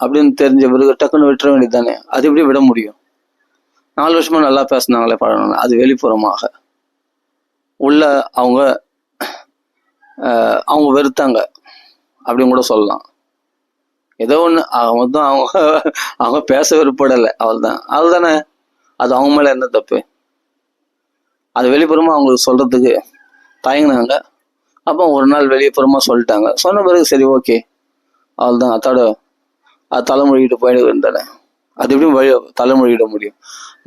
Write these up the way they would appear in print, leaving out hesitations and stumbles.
அப்படின்னு தெரிஞ்ச பிறகு டக்குன்னு விட்டுற வேண்டியது தானே. அது எப்படி விட முடியும்? 4 வருஷமா நல்லா பேசினாங்களே பழகணும். அது வெளிப்புறமாக. உள்ள அவங்க அவங்க வெறுத்தாங்க அப்படின்னு கூட சொல்லலாம். ஏதோ ஒன்று மொத்தம் அவங்க பேச விருப்பப்படலை, அவள்தான். தானே அது அவங்க மேலே என்ன தப்பு? அது வெளிப்புறமா அவங்களுக்கு சொல்றதுக்கு தயங்கினாங்க. அப்போ ஒரு நாள் வெளிப்புறமா சொல்லிட்டாங்க. சொன்ன பிறகு சரி ஓகே அவள்தான் அது தலைமொழிகிட்டு போயிட்டு இருந்தானே. அது எப்படி தலைமொழிகிட முடியும்?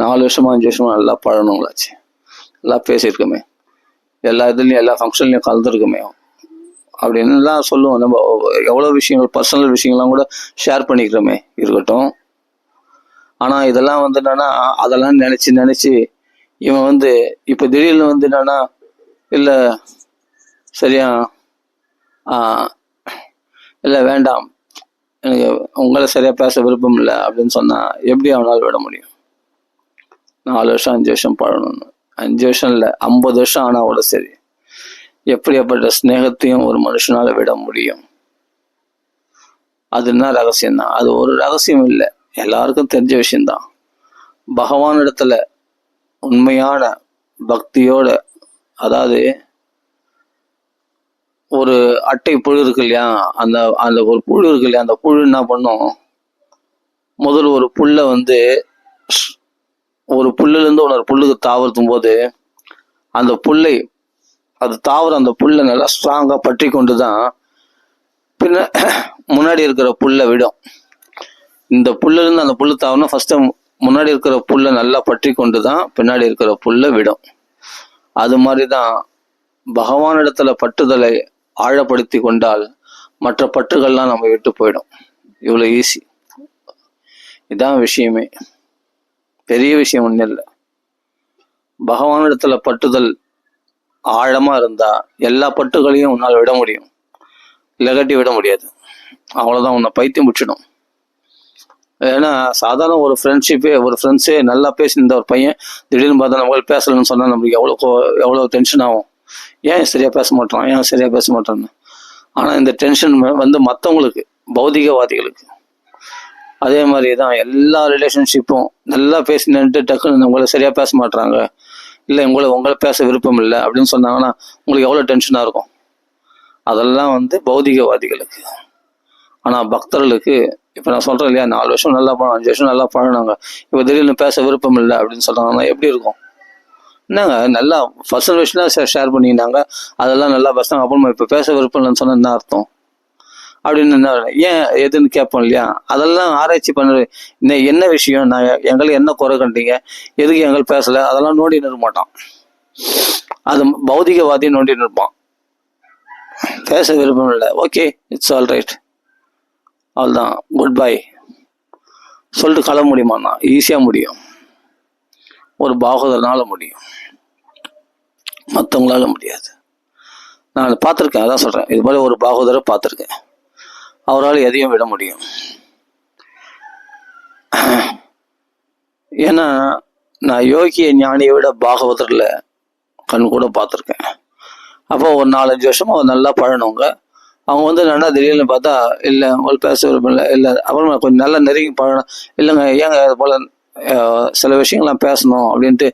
4 வருஷமா 5 வருஷமா நல்லா பழனவங்களாச்சு, நல்லா பேசியிருக்கோமே, எல்லா இதுலையும் எல்லா ஃபங்க்ஷன்லையும் கலந்துருக்குமே அப்படின்லாம் சொல்லுவோம். நம்ம எவ்வளோ விஷயங்கள், பர்சனல் விஷயங்கள்லாம் கூட ஷேர் பண்ணிக்கிறோமே, இருக்கட்டும். ஆனால் இதெல்லாம் என்னன்னா, அதெல்லாம் நினச்சி இவன் இப்போ திடீர்னு என்னன்னா, இல்லை சரியா இல்லை வேண்டாம், எனக்கு உங்களை சரியாக பேச விருப்பம் இல்லை அப்படின்னு சொன்னால் எப்படி அவனால் விட முடியும்? 4 வருஷம் 5 வருஷம் பழகணும்னு, 5 வருஷம் இல்லை 50 வருஷம் ஆனால் கூட சரி, எப்படியாப்பட்ட ஸ்நேகத்தையும் ஒரு மனுஷனால விட முடியும்? அது என்ன ரகசியம்தான்? அது ஒரு ரகசியம் இல்லை, எல்லாருக்கும் தெரிஞ்ச விஷயம்தான். பகவான் இடத்துல உண்மையான பக்தியோட, அதாவது ஒரு அட்டை புழு இருக்கு இல்லையா, அந்த ஒரு புழு இருக்கு இல்லையா, அந்த புழு என்ன பண்ணும்? முதல்ல ஒரு புல்லை ஒரு புல்லுல இருந்து இன்னொரு புல்லுக்கு தாவறதும் போது அந்த புல்லை, அது தாவர அந்த புல்லை நல்லா ஸ்ட்ராங்கா பற்றி கொண்டு தான் பின்ன முன்னாடி இருக்கிற புல்லை விடும். இந்த புல்லுல இருந்து அந்த புல்லு தாவரணும், ஃபர்ஸ்ட் முன்னாடி இருக்கிற புல்லை நல்லா பற்றி கொண்டு தான் பின்னாடி இருக்கிற புல்லை விடும். அது மாதிரிதான் பகவானிடத்துல பற்றுதலை ஆழப்படுத்தி கொண்டால் மற்ற பற்றுகள்லாம் நம்ம விட்டு போயிடும். இவ்வளோ ஈஸி. இதான் விஷயமே, பெரிய விஷயம் ஒன்றும் இல்லை. பகவானிடத்துல பற்றுதல் ஆழமா இருந்தா எல்லா பற்றுகளையும் உன்னால் விட முடியும், இல்லாட்டி விட முடியாது. அவ்வளோதான், உன்னை பைத்தியம் முடிச்சிடும். ஏன்னா சாதாரண ஒரு ஃப்ரெண்ட்ஸே நல்லா பேசியிருந்த ஒரு பையன் திடீர்னு பார்த்தா நம்மளுக்கு பேசலன்னு சொன்னா நம்மளுக்கு எவ்வளோ டென்ஷன் ஆகும். ஏன் சரியா பேச மாட்டான்னு. ஆனா இந்த டென்ஷன் மற்றவங்களுக்கு, பௌதிகவாதிகளுக்கு. அதே மாதிரி தான் எல்லா ரிலேஷன்ஷிப்பும். நல்லா பேசினன்ட்டு டக்குன்னு உங்களை சரியா பேச மாட்டாங்க, இல்லை உங்களை பேச விருப்பம் இல்லை அப்படின்னு சொன்னாங்கன்னா உங்களுக்கு எவ்வளோ டென்ஷனாக இருக்கும். அதெல்லாம் பௌதிகவாதிகளுக்கு. ஆனால் பக்தர்களுக்கு, இப்போ நான் சொல்கிறேன் இல்லையா, 4 வருஷம் நல்லா பழம், 5 வருஷம் நல்லா பழனாங்க, இப்போ திடீர்னு பேச விருப்பம் இல்லை அப்படின்னு சொல்கிறாங்கன்னா எப்படி இருக்கும்? என்னங்க, நல்லா பர்சனல் விஷயம்லாம் ஷேர் பண்ணிக்கிட்டாங்க, அதெல்லாம் நல்லா பேசுனாங்க, அப்புறமா இப்போ பேச விருப்பம் இல்லைன்னு சொன்னால் என்ன அர்த்தம்? அப்படின்னு என்ன ஏன் எதுன்னு கேட்போம் இல்லையா? அதெல்லாம் ஆராய்ச்சி பண்ண என்ன விஷயம், நான் எங்களுக்கு என்ன குறை கண்டீங்க, எதுக்கு எங்களுக்கு பேசலை, அதெல்லாம் நோண்டி நிற்க மாட்டான். அது பௌதிகவாதி நோண்டி நிற்பான். பேச விருப்பம் இல்லை, ஓகே இட்ஸ் ஆல் ரைட், அவ்வளோதான், குட் பை சொல்லிட்டு கிளம்ப முடியுமாண்ணா? ஈஸியாக முடியும். ஒரு பாகவதனால முடியும், மற்றவங்களால முடியாது. நான் பார்த்துருக்கேன், அதான் சொல்கிறேன். இது மாதிரி ஒரு பாகவதரை பார்த்துருக்கேன், அவரால் எதையும் விட முடியும். ஏன்னா நான் யோகிய ஞானியை விட பாகவதரில் கண் கூட பார்த்துருக்கேன். அப்போ ஒரு 4-5 வருஷமா நல்லா பழனவங்க, அவங்க நல்லா திடீர்னு பார்த்தா இல்லை உங்களுக்கு பேச விருப்பம் இல்லை, அப்புறமா கொஞ்சம் நல்லா நெருங்கி பழகணும், இல்லைங்க ஏங்க அது போல் சில விஷயங்கள்லாம் பேசணும் அப்படின்ட்டு.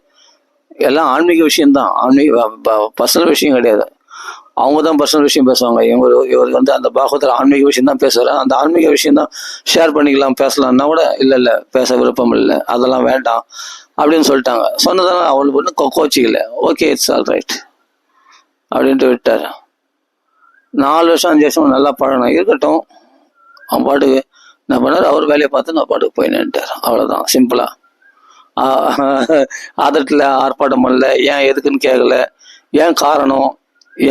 எல்லாம் ஆன்மீக விஷயம்தான், பர்சனல் விஷயம் கிடையாது. அவங்க தான் பர்சனல் விஷயம் பேசுவாங்க. இவர் அந்த பாகவதர் ஆன்மீக விஷயம் தான் பேசுவார். அந்த ஆன்மீக விஷயம் தான் ஷேர் பண்ணிக்கலாம், பேசலாம்னா கூட இல்லை பேச விருப்பம் இல்லை, அதெல்லாம் வேண்டாம் அப்படின்னு சொல்லிட்டாங்க. சொன்னதால அவளுக்கு ஒன்றும் கோச்சிக்கல, ஓகே இட்ஸ் ஆல் ரைட் அப்படின்ட்டு விட்டார். 4 வருஷம் 5 வருஷம் நல்லா பழகணும், இருக்கட்டும். அவன் பாட்டுக்கு என்ன பண்ணார், அவர் வேலையை பார்த்து நான் பாட்டுக்கு போய் நின்ட்டார். அவ்வளோதான், சிம்பிளா. ஆதரத்தில் ஆர்ப்பாட்டம் பண்ணல, ஏன் எதுக்குன்னு கேட்கல, ஏன் காரணம்,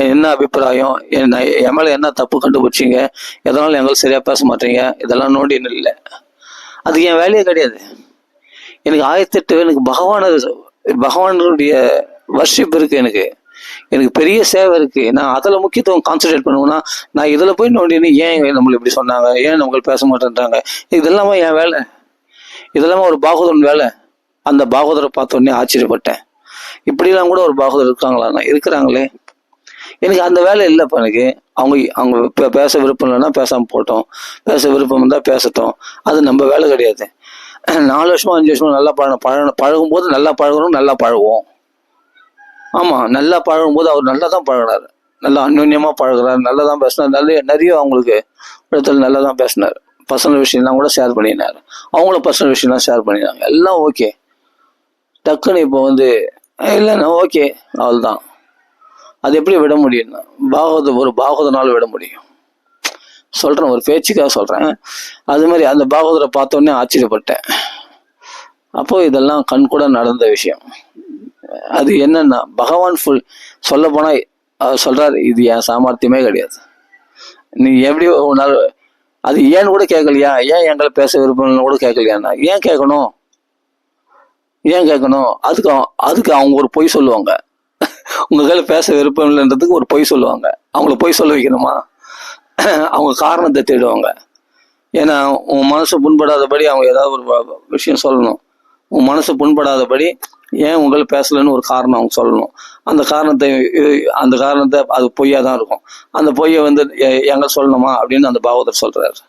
என்ன அபிப்பிராயம், என் மேலே என்ன தப்பு கண்டுபிடிச்சிங்க, எதனால எங்களுக்கு சரியா பேச மாட்டீங்க, இதெல்லாம் நோண்டின்னு இல்லை. அது என் வேலையே கிடையாது. எனக்கு 1008 எனக்கு பகவானுடைய வர்ஷிப் இருக்கு, எனக்கு பெரிய சேவை இருக்கு. நான் அதில் முக்கியத்துவம் கான்சன்ட்ரேட் பண்ணுவேன்னா, நான் இதில் போய் நோண்டின்னு ஏன் நம்மளை இப்படி சொன்னாங்க, ஏன் நம்மளுக்கு பேச மாட்டேன்றாங்க, இதெல்லாமே என் வேலை, இதெல்லாமே ஒரு பாகவதன் வேலை. அந்த பாகவதரை பார்த்த உடனே ஆச்சரியப்பட்டேன். இப்படிலாம் கூட ஒரு பாகவதர் இருக்காங்களா? இருக்கிறாங்களே. எனக்கு அந்த வேலை இல்லைப்பா. எனக்கு அவங்க பேச விருப்பம் இல்லைன்னா பேசாமல் போட்டோம், பேச விருப்பம் இருந்தால் பேசட்டும், அது நம்ம வேலை கிடையாது. 4 வருஷமா 5 வருஷமா நல்லா பழகும் போது நல்லா பழகணும், நல்லா பழகுவோம். ஆமாம், நல்லா பழகும் போது அவர் நல்லா தான் பழகினார், நல்லா அந்யோன்யமாக பழகிறார், நல்லா தான் பேசினார், நிறைய அவங்களுக்கு இடத்துல நல்லா தான் பேசினார். பர்சனல் விஷயம்லாம் கூட ஷேர் பண்ணினார், அவங்கள பர்சனல் விஷயம்லாம் ஷேர் பண்ணினாங்க, எல்லாம் ஓகே. டக்குன்னு இப்போ இல்லைண்ணா ஓகே அவள்தான். அது எப்படி விட முடியும்னா ஒரு பாகவதனால விட முடியும். சொல்கிறேன், ஒரு பேச்சுக்காக சொல்கிறேன். அது மாதிரி அந்த பாகவதரை பார்த்தோன்னே ஆச்சரியப்பட்டேன். அப்போது இதெல்லாம் கண் கூட நடந்த விஷயம். அது என்னன்னா பகவான் சொல்ல போனால் அவர் சொல்கிறார், இது என் சாமர்த்தியமே கிடையாது, நீ எப்படி உன்னால் அது ஏன்னு கூட கேட்கலையா, ஏன் எங்களை பேச விருப்பம்னு கூட கேட்கலையாண்ணா. ஏன் கேட்கணும்? அதுக்கு அவங்க ஒரு பொய் சொல்லுவாங்க. உங்களை பேச விருப்பம் இல்லைன்றதுக்கு ஒரு பொய் சொல்லுவாங்க. அவங்கள பொய் சொல்ல வைக்கணுமா? அவங்க காரணத்தை தேடுவாங்க. ஏன்னா உன் மனசு புண்படாதபடி அவங்க ஏதாவது ஒரு விஷயம் சொல்லணும். உன் மனசு புண்படாதபடி ஏன் உங்களை பேசலன்னு ஒரு காரணம் அவங்க சொல்லணும். அந்த காரணத்தை அது பொய்யா தான் இருக்கும். அந்த பொய்யை எங்க சொல்லணுமா அப்படின்னு அந்த பாகவதர் சொல்றாரு.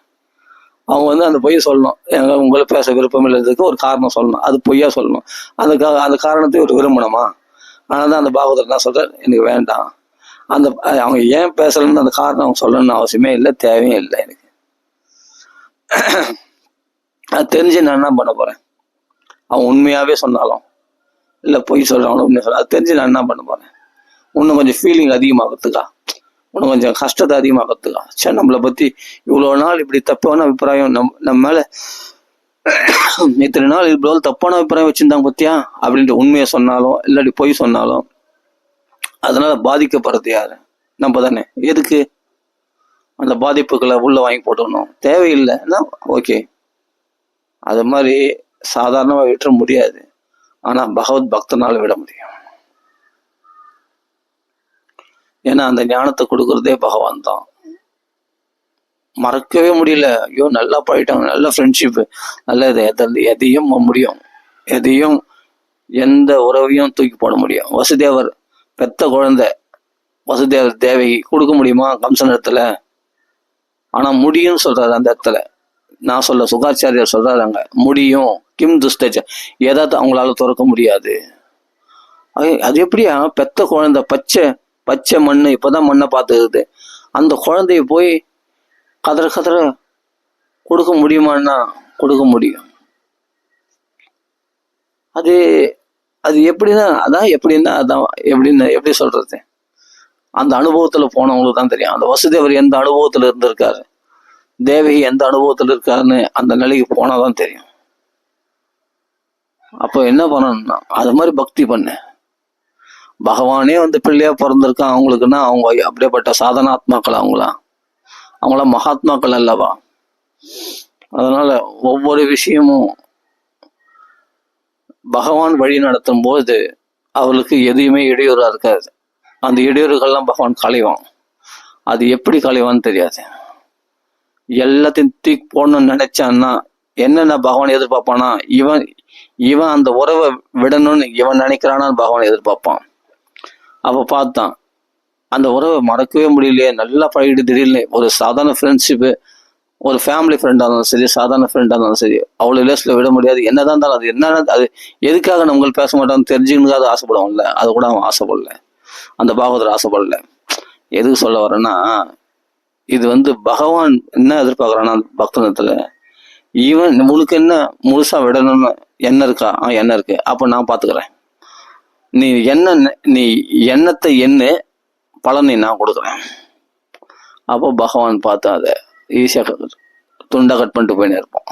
அவங்க அந்த பொய்யை சொல்லணும், உங்களை பேச விருப்பம் இல்லைன்றதுக்கு ஒரு காரணம் சொல்லணும், அது பொய்யா சொல்லணும். அந்த காரணத்தை ஒரு விரும்பணுமா? ஆனால் தான் அந்த பாகவதர் என்ன சொல்றாரு, எனக்கு வேண்டாம், அவங்க ஏன் பேசலன்னு அந்த காரணம் அவங்க சொல்லணும்னு அவசியமே இல்லை, தேவையும் இல்லை எனக்கு. அது தெரிஞ்சு நான் என்ன பண்ண போறேன்? அவன் உண்மையாவே சொன்னாலும் இல்லை பொய் சொல்றாங்க உண்மையை சொல்ல, அது தெரிஞ்சு நான் என்ன பண்ண போறேன்? இன்னும் கொஞ்சம் ஃபீலிங் அதிகமாகிறதுக்கா, இன்னும் கொஞ்சம் கஷ்டத்தை அதிகமாகிறதுக்கா? சரி, நம்மளை பத்தி இவ்வளோ நாள் இப்படி தப்பான அபிப்பிராயம் நம்ம மேல இத்தனை நாள் இவ்வளோ தப்பான அபிப்பிராயம் வச்சிருந்தாங்க பத்தியா அப்படின்ட்டு உண்மையை சொன்னாலும் இல்லாட்டி பொய் சொன்னாலும் அதனால பாதிக்கப்படுறது யாரு? நம்ம தானே. எதுக்கு அந்த பாதிப்புகளை உள்ள வாங்கி போட்டுக்கணும்? தேவையில்லைன்னா ஓகே. அது மாதிரி சாதாரணமாக விட்டுற முடியாது, ஆனா பகவத் பக்தனால விட முடியும். ஏன்னா அந்த ஞானத்தை கொடுக்கறதே பகவான் தான். மறக்கவே முடியல. ஐயோ நல்லா போயிட்டாங்க, நல்ல ஃப்ரெண்ட்ஷிப், நல்லது. எதையும் முடியும், எதையும் எந்த உறவையும் தூக்கி போட முடியும். வசுதேவர் பெத்த குழந்தை, வசுதேவர் தேவகி கொடுக்க முடியுமா கம்சன் இடத்துல? ஆனா முடியும்னு சொல்றாரு அந்த இடத்துல. நான் சுகாச்சாரியர் சொல்றாரு அங்க முடியும். கிம் துஸ்தச்ச, ஏதாவது அவங்களால துறக்க முடியாது. அது எப்படியா? பெத்த குழந்தை, பச்சை மண்ணு, இப்பதான் மண்ணை பார்த்துக்குது. அந்த குழந்தைய போய் கதற கொடுக்க முடியுமான்னா கொடுக்க முடியும். அது எப்படின்னா எப்படி சொல்றது? அந்த அனுபவத்துல போனவங்களுக்கு தான் தெரியும். அந்த வசுதேவர் எந்த அனுபவத்துல இருந்திருக்காரு, தேவகி எந்த அனுபவத்துல இருக்காருன்னு அந்த நிலைக்கு போனாதான் தெரியும். அப்போ என்ன பண்ணணும்னா அது மாதிரி பக்தி பண்ணு. பகவானே பிள்ளையா பிறந்திருக்கான் அவங்களுக்குன்னா அவங்க அப்படியேப்பட்ட சாதனாத்மாக்கள், அவங்களாம் மகாத்மாக்கள் அல்லவா? அதனால ஒவ்வொரு விஷயமும் பகவான் வழி நடத்தும் போது அவளுக்கு எதையுமே இடையூறா இருக்காது. அந்த இடையூறுகள்லாம் பகவான் களைவான். அது எப்படி களைவான்னு தெரியாது. எல்லாத்தையும் தூக்கி போடணும்னு நினைச்சான்னா என்னென்ன பகவான் எதிர்பார்ப்பானா, இவன் அந்த உறவை விடணும்னு இவன் நினைக்கிறானான்னு பகவான் எதிர்பார்ப்பான். அப்ப பார்த்தான் அந்த உறவை மறக்கவே முடியலையே, நல்லா பழகிட்டு திடீர்னு ஒரு சாதாரண ஃப்ரெண்ட்ஷிப்பு, ஒரு ஃபேமிலி ஃப்ரெண்டாக இருந்தாலும் சரி, சாதாரண ஃப்ரெண்டாக இருந்தாலும் சரி, அவ்வளோ லேஸில் விட முடியாது. என்னதான் இருந்தாலும் அது என்னன்னா அது எதுக்காக நம்மளுக்கு பேச மாட்டான்னு தெரிஞ்சுக்கணுக்காக ஆசைப்படுவோம்ல, அது கூட அவன் ஆசைப்படல, அந்த பாகவதர் ஆசைப்படல. எதுக்கு சொல்ல வரேன்னா, இது பகவான் என்ன எதிர்பார்க்குறான்னா பக்தனத்துல, ஈவன் உங்களுக்கு என்ன முழுசா விடணும்னு என்ன இருக்கா? என்ன இருக்கு, அப்போ நான் பார்த்துக்கிறேன். நீ எண்ணத்தை பலனை நான் கொடுக்குறேன். அப்போ பகவான் பார்த்தா அதை ஈஸியாக துண்டா கட் பண்ணிட்டு போயின்னு இருப்போம்.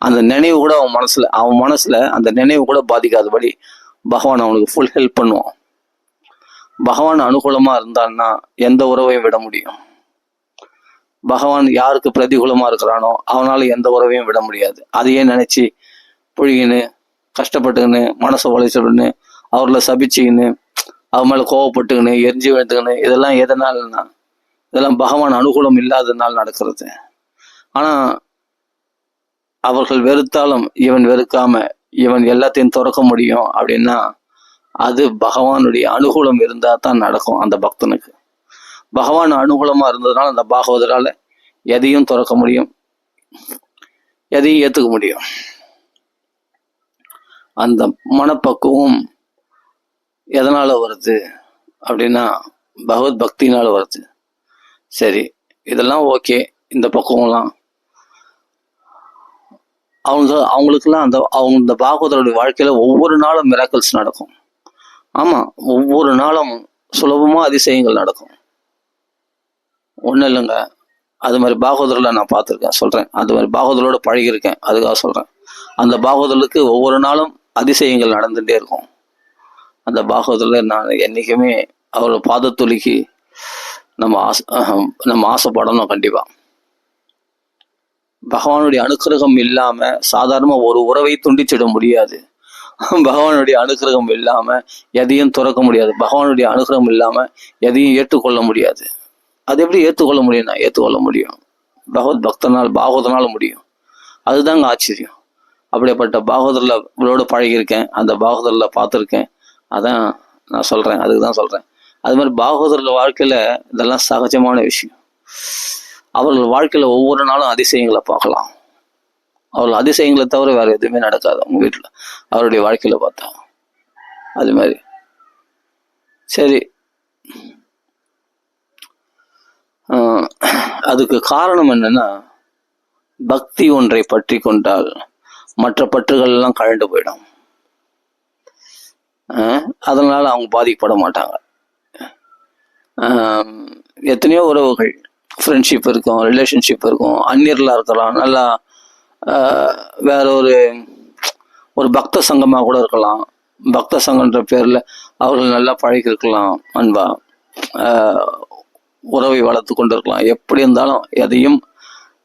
அந்த நினைவு கூட அவன் மனசுல அந்த நினைவு கூட பாதிக்காதபடி பகவான் அவனுக்கு ஃபுல் ஹெல்ப் பண்ணுவான். பகவான் அனுகூலமா இருந்தான்னா எந்த உறவையும் விட முடியும். பகவான் யாருக்கு பிரதிகூலமா இருக்கிறானோ அவனால எந்த உறவையும் விட முடியாது. அதையே நினைச்சு புழிகின்னு கஷ்டப்பட்டுக்கின்னு மனசை உழைச்சிடுன்னு அவர்களை சபிச்சுக்கின்னு அவன் மேல கோவப்பட்டுக்கின்னு எரிஞ்சு விழுந்துக்கின்னு இதெல்லாம் எதனாலன்னா இதெல்லாம் பகவான் அனுகூலம் இல்லாததுனால நடக்கிறது. ஆனா அவர்கள் வெறுத்தாலும் இவன் வெறுக்காம இவன் எல்லாத்தையும் துறக்க முடியும் அப்படின்னா அது பகவானுடைய அனுகூலம் இருந்தா தான் நடக்கும் அந்த பக்தனுக்கு. பகவான் அனுகூலமா இருந்ததுனால அந்த பாகவதரால எதையும் துறக்க முடியும், எதையும் ஏத்துக்க முடியும். அந்த மனப்பக்குவம் எதனால வருது அப்படின்னா பகவத் பக்தினால வருது. சரி, இதெல்லாம் ஓகே. இந்த பக்குவம்லாம் அவங்களுக்குலாம் அவங்க இந்த பாகவதருடைய வாழ்க்கையில ஒவ்வொரு நாளும் மிராக்கிள்ஸ் நடக்கும். ஆமா, ஒவ்வொரு நாளும் சுலபமா அதிசயங்கள் நடக்கும். ஒன்றும் இல்லைங்க, அது மாதிரி பாகவதர்ல நான் பார்த்துருக்கேன், சொல்றேன். அது மாதிரி பாகவதரோட பழகியிருக்கேன், அதுக்காக சொல்றேன். அந்த பாகவதருக்கு ஒவ்வொரு நாளும் அதிசயங்கள் நடந்துகிட்டே இருக்கும். அந்த பாகவதர்ல நான் என்னைக்குமே அவரோட பாதத்துளிக்கு நம்ம ஆசைப்படணும். கண்டிப்பா பகவானுடைய அனுக்கிரகம் இல்லாம சாதாரண ஒரு உறவை துண்டிச்சிட முடியாது. பகவானுடைய அனுக்கிரகம் இல்லாம எதையும் துறக்க முடியாது. பகவானுடைய அனுகிரகம் இல்லாம எதையும் ஏற்றுக்கொள்ள முடியாது. அது எப்படி ஏற்றுக்கொள்ள முடியும்னா ஏற்றுக்கொள்ள முடியும், பகவத் பக்தனால் பாகவதனால முடியும். அதுதாங்க ஆச்சரியம். அப்படிப்பட்ட பாகவதர்ல இவரோட பழகியிருக்கேன், அந்த பாகவதர்ல பார்த்துருக்கேன். அதான் நான் சொல்றேன், அதுக்கு தான் சொல்றேன். அது மாதிரி பாகவதர்ல வாழ்க்கையில இதெல்லாம் சகஜமான விஷயம். அவர்கள் வாழ்க்கையில ஒவ்வொரு நாளும் அதிசயங்களை பார்க்கலாம். அவர்கள் அதிசயங்களை தவிர வேற எதுவுமே நடக்காது அவங்க வீட்டுல, அவருடைய வாழ்க்கையில பார்த்தா. அது மாதிரி சரி, அதுக்கு காரணம் என்னன்னா, பக்தி ஒன்றை பற்றி கொண்டால் மற்ற பற்றுகள் எல்லாம் கழண்டு போயிடும். அதனால அவங்க பாதிக்கப்பட மாட்டாங்க. எத்தனையோ உறவுகள், ஃப்ரெண்ட்ஷிப் இருக்கும், ரிலேஷன்ஷிப் இருக்கும், அந்நியர்களாக இருக்கலாம், நல்லா வேற ஒரு பக்த சங்கமாக கூட இருக்கலாம். பக்த சங்கன்ற பேரில் அவர்கள் நல்லா பழகி இருக்கலாம், அன்பா உறவை வளர்த்து கொண்டு இருக்கலாம். எப்படி இருந்தாலும் எதையும்